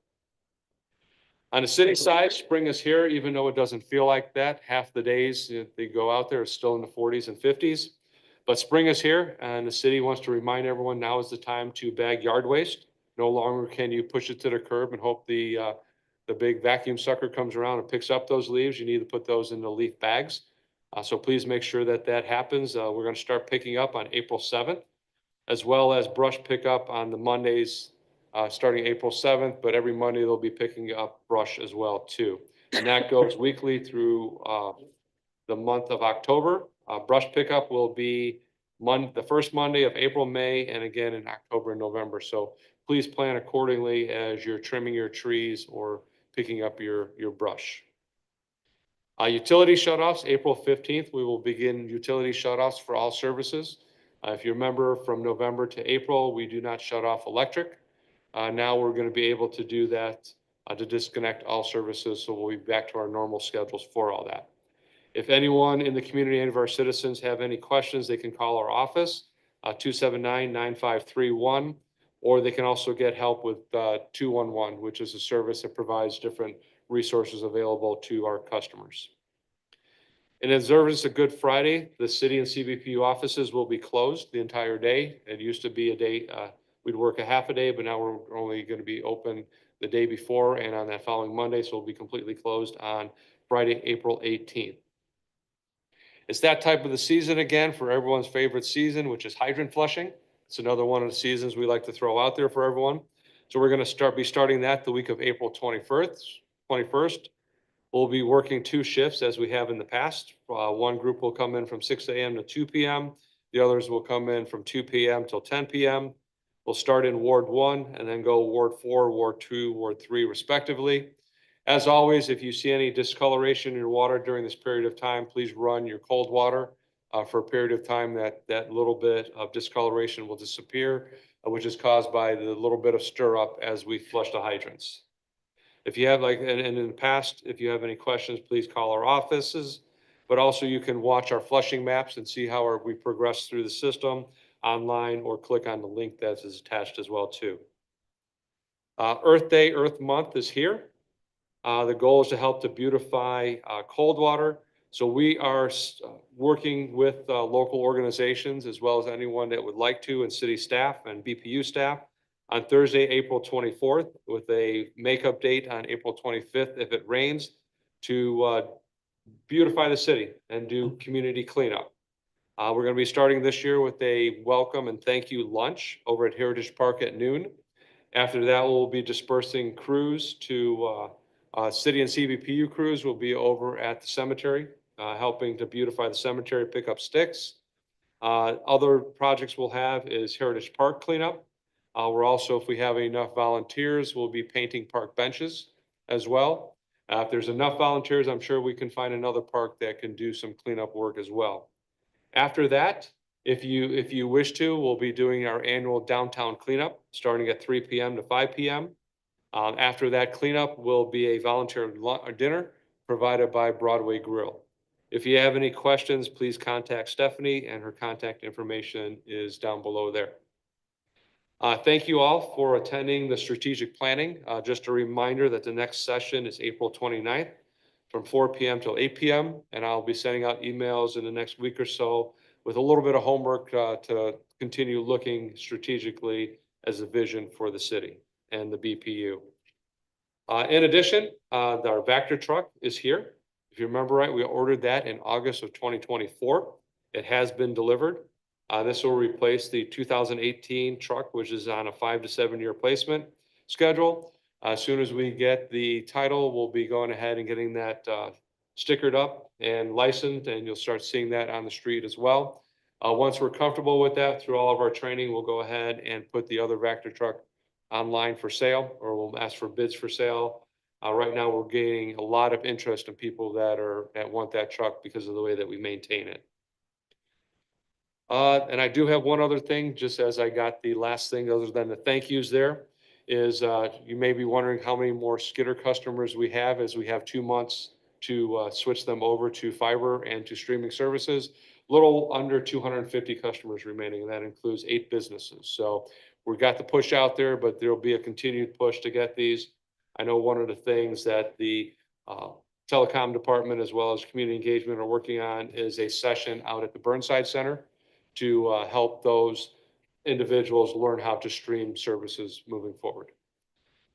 On the city side, spring is here, even though it doesn't feel like that. Half the days they go out there, it's still in the 40s and 50s. But spring is here, and the city wants to remind everyone now is the time to bag yard waste. No longer can you push it to the curb and hope the big vacuum sucker comes around and picks up those leaves. You need to put those in the leaf bags. So please make sure that that happens. We're going to start picking up on April 7th, as well as brush pickup on the Mondays starting April 7th, but every Monday they'll be picking up brush as well too. And that goes weekly through the month of October. Brush pickup will be the first Monday of April, May, and again in October and November. So please plan accordingly as you're trimming your trees or picking up your brush. Utility shutoffs, April 15th, we will begin utility shutoffs for all services. If you remember, from November to April, we do not shut off electric. Now we're going to be able to do that to disconnect all services. So we'll be back to our normal schedules for all that. If anyone in the community, any of our citizens have any questions, they can call our office, 279-9531, or they can also get help with 211, which is a service that provides different resources available to our customers. In observance of Good Friday, the city and CBPU offices will be closed the entire day. It used to be a day, we'd work a half a day, but now we're only going to be open the day before and on that following Monday, so we'll be completely closed on Friday, April 18th. It's that type of the season again for everyone's favorite season, which is hydrant flushing. It's another one of the seasons we like to throw out there for everyone. So we're going to be starting that the week of April 21st. We'll be working 2 shifts as we have in the past. One group will come in from 6 a.m. to 2 p.m. The others will come in from 2 p.m. till 10 p.m. We'll start in Ward 1 and then go Ward 4, Ward 2, Ward 3 respectively. As always, if you see any discoloration in your water during this period of time, please run your cold water for a period of time. That little bit of discoloration will disappear, which is caused by the little bit of stir up as we flush the hydrants. If you have and in the past, if you have any questions, please call our offices, but also you can watch our flushing maps and see how we progress through the system online or click on the link that is attached as well too. Earth Day, Earth Month is here. The goal is to help to beautify Coldwater. So we are working with local organizations as well as anyone that would like to, and city staff and BPU staff on Thursday, April 24th with a makeup date on April 25th if it rains to beautify the city and do community cleanup. We're going to be starting this year with a welcome and thank you lunch over at Heritage Park at noon. After that, we'll be dispersing crews to city and CBPU crews will be over at the cemetery, helping to beautify the cemetery, pick up sticks. Other projects we'll have is Heritage Park cleanup. We're also, if we have enough volunteers, we'll be painting park benches as well. If there's enough volunteers, I'm sure we can find another park that can do some cleanup work as well. After that, if you wish to, we'll be doing our annual downtown cleanup starting at 3 p.m. to 5 p.m. After that cleanup will be a volunteer dinner provided by Broadway Grill. If you have any questions, please contact Stephanie, and her contact information is down below there. Thank you all for attending the strategic planning. Just a reminder that the next session is April 29th from 4 p.m. till 8 p.m. And I'll be sending out emails in the next week or so with a little bit of homework to continue looking strategically as a vision for the city and the BPU. In addition, our Vector truck is here. If you remember right, we ordered that in August of 2024. It has been delivered. This will replace the 2018 truck, which is on a 5 to 7 year placement schedule. As soon as we get the title, we'll be going ahead and getting that stickered up and licensed, and you'll start seeing that on the street as well. Once we're comfortable with that, through all of our training, we'll go ahead and put the other Vector truck online for sale, or we'll ask for bids for sale. Right now, we're gaining a lot of interest in people that want that truck because of the way that we maintain it. And I do have one other thing, just as I got the last thing other than the thank yous there. is you may be wondering how many more Skitter customers we have, as we have 2 months to switch them over to fiber and to streaming services. Little under 250 customers remaining, and that includes 8 businesses. So we got the push out there, but there'll be a continued push to get these. I know one of the things that the telecom department as well as community engagement are working on is a session out at the Burnside Center to help those individuals learn how to stream services moving forward.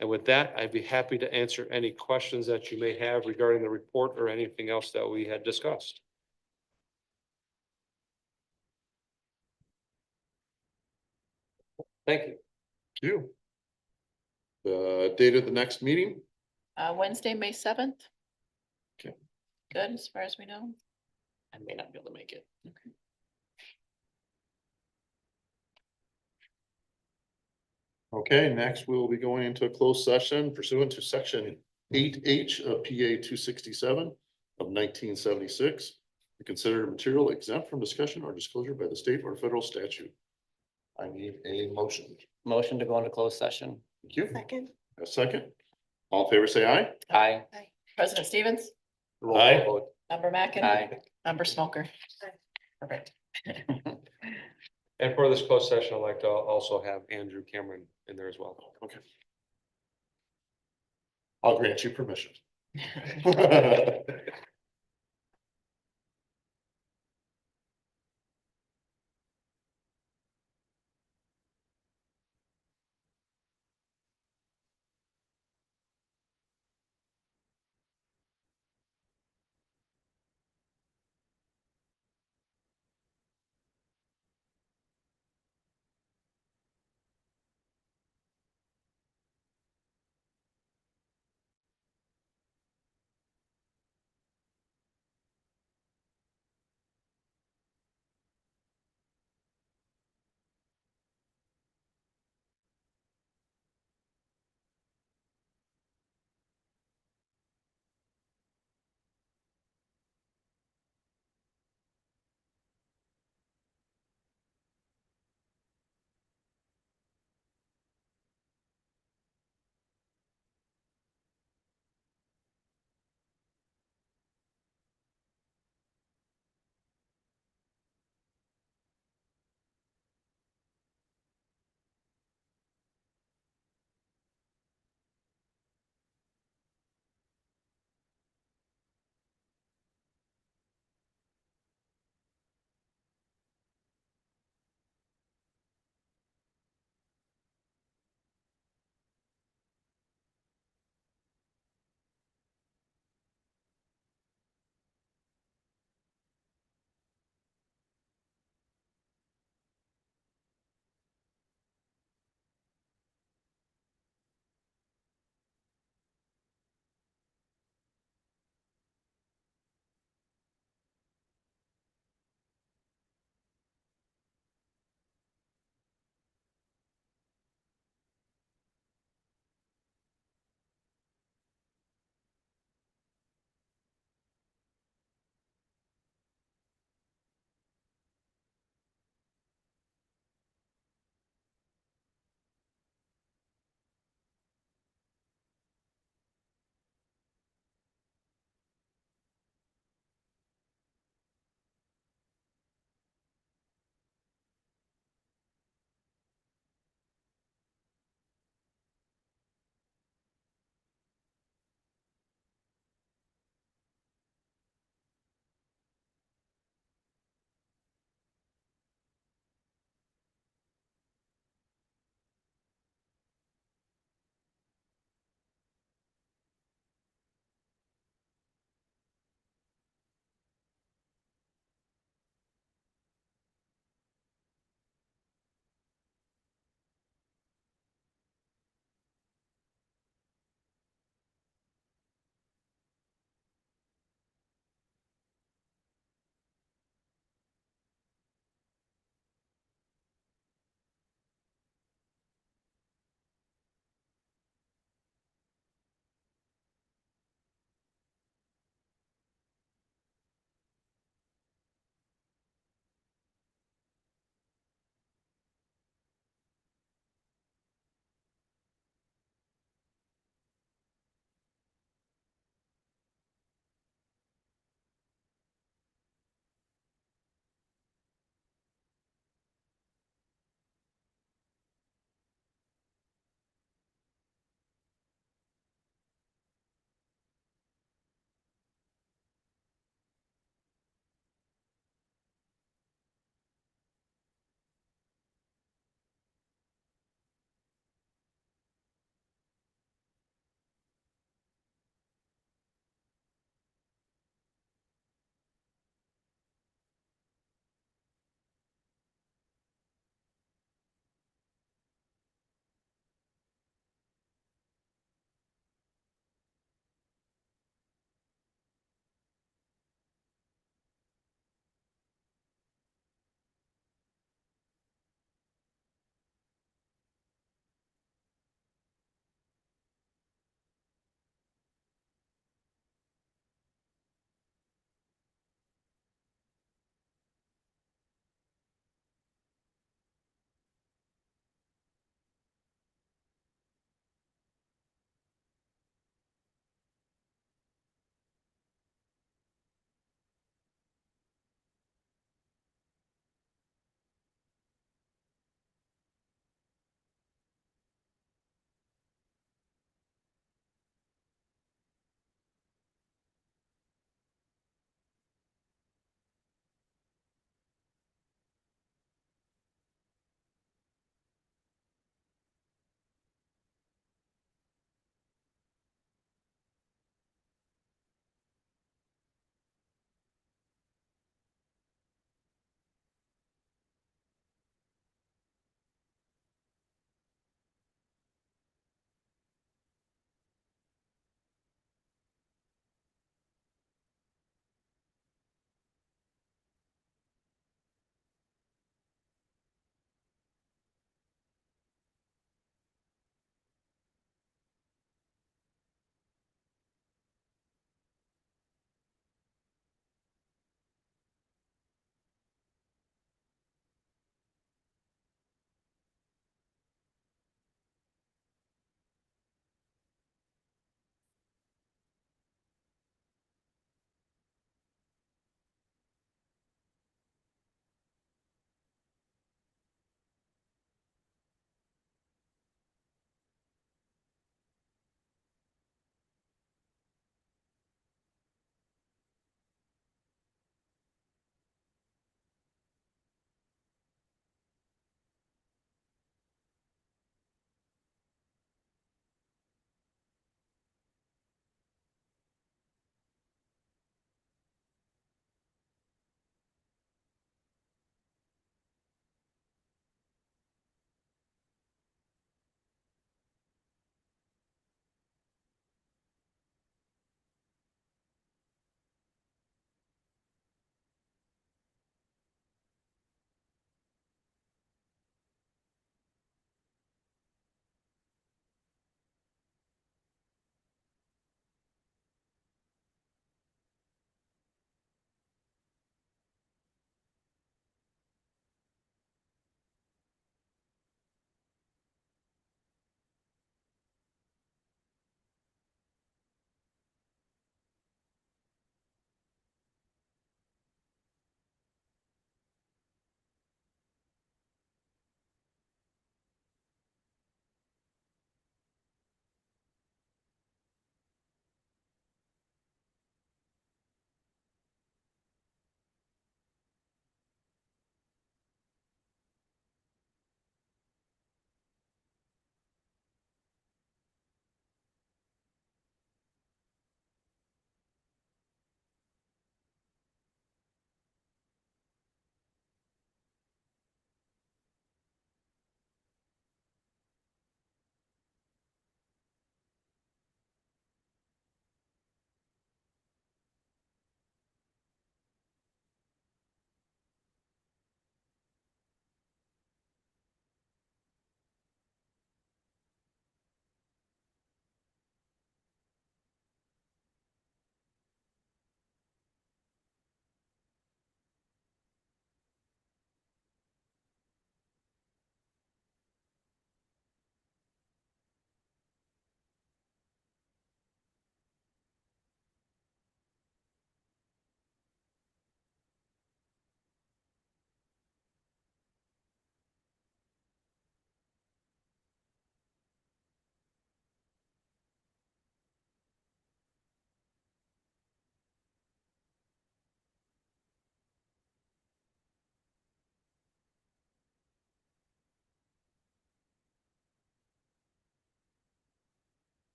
And with that, I'd be happy to answer any questions that you may have regarding the report or anything else that we had discussed. Thank you. You. The date of the next meeting? Wednesday, May 7th. Okay. Good, as far as we know. I may not be able to make it. Okay, next we'll be going into a closed session pursuant to section 8H of PA 267 of 1976. To consider material exempt from discussion or disclosure by the state or federal statute. I need a motion. Motion to go into closed session. Thank you. Second. A second. All in favor, say aye. Aye. President Stevens, Roll call Aye. vote. Member Mackin. Aye. Member Smoker. Perfect. And for this closed session, I'd like to also have Andrew Cameron in there as well. Okay. I'll grant you permission.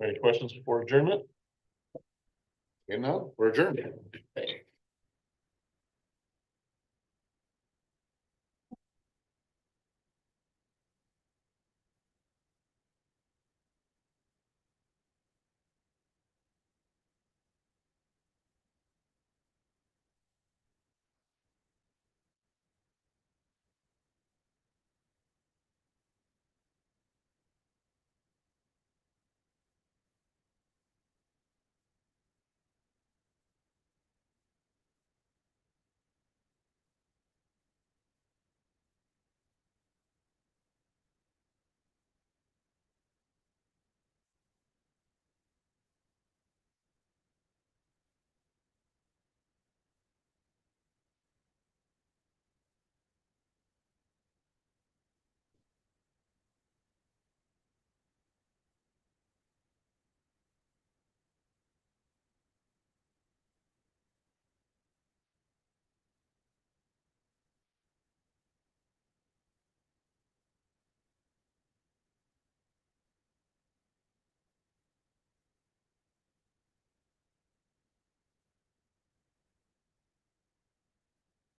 Any questions before adjournment? Okay, now, we're adjourned.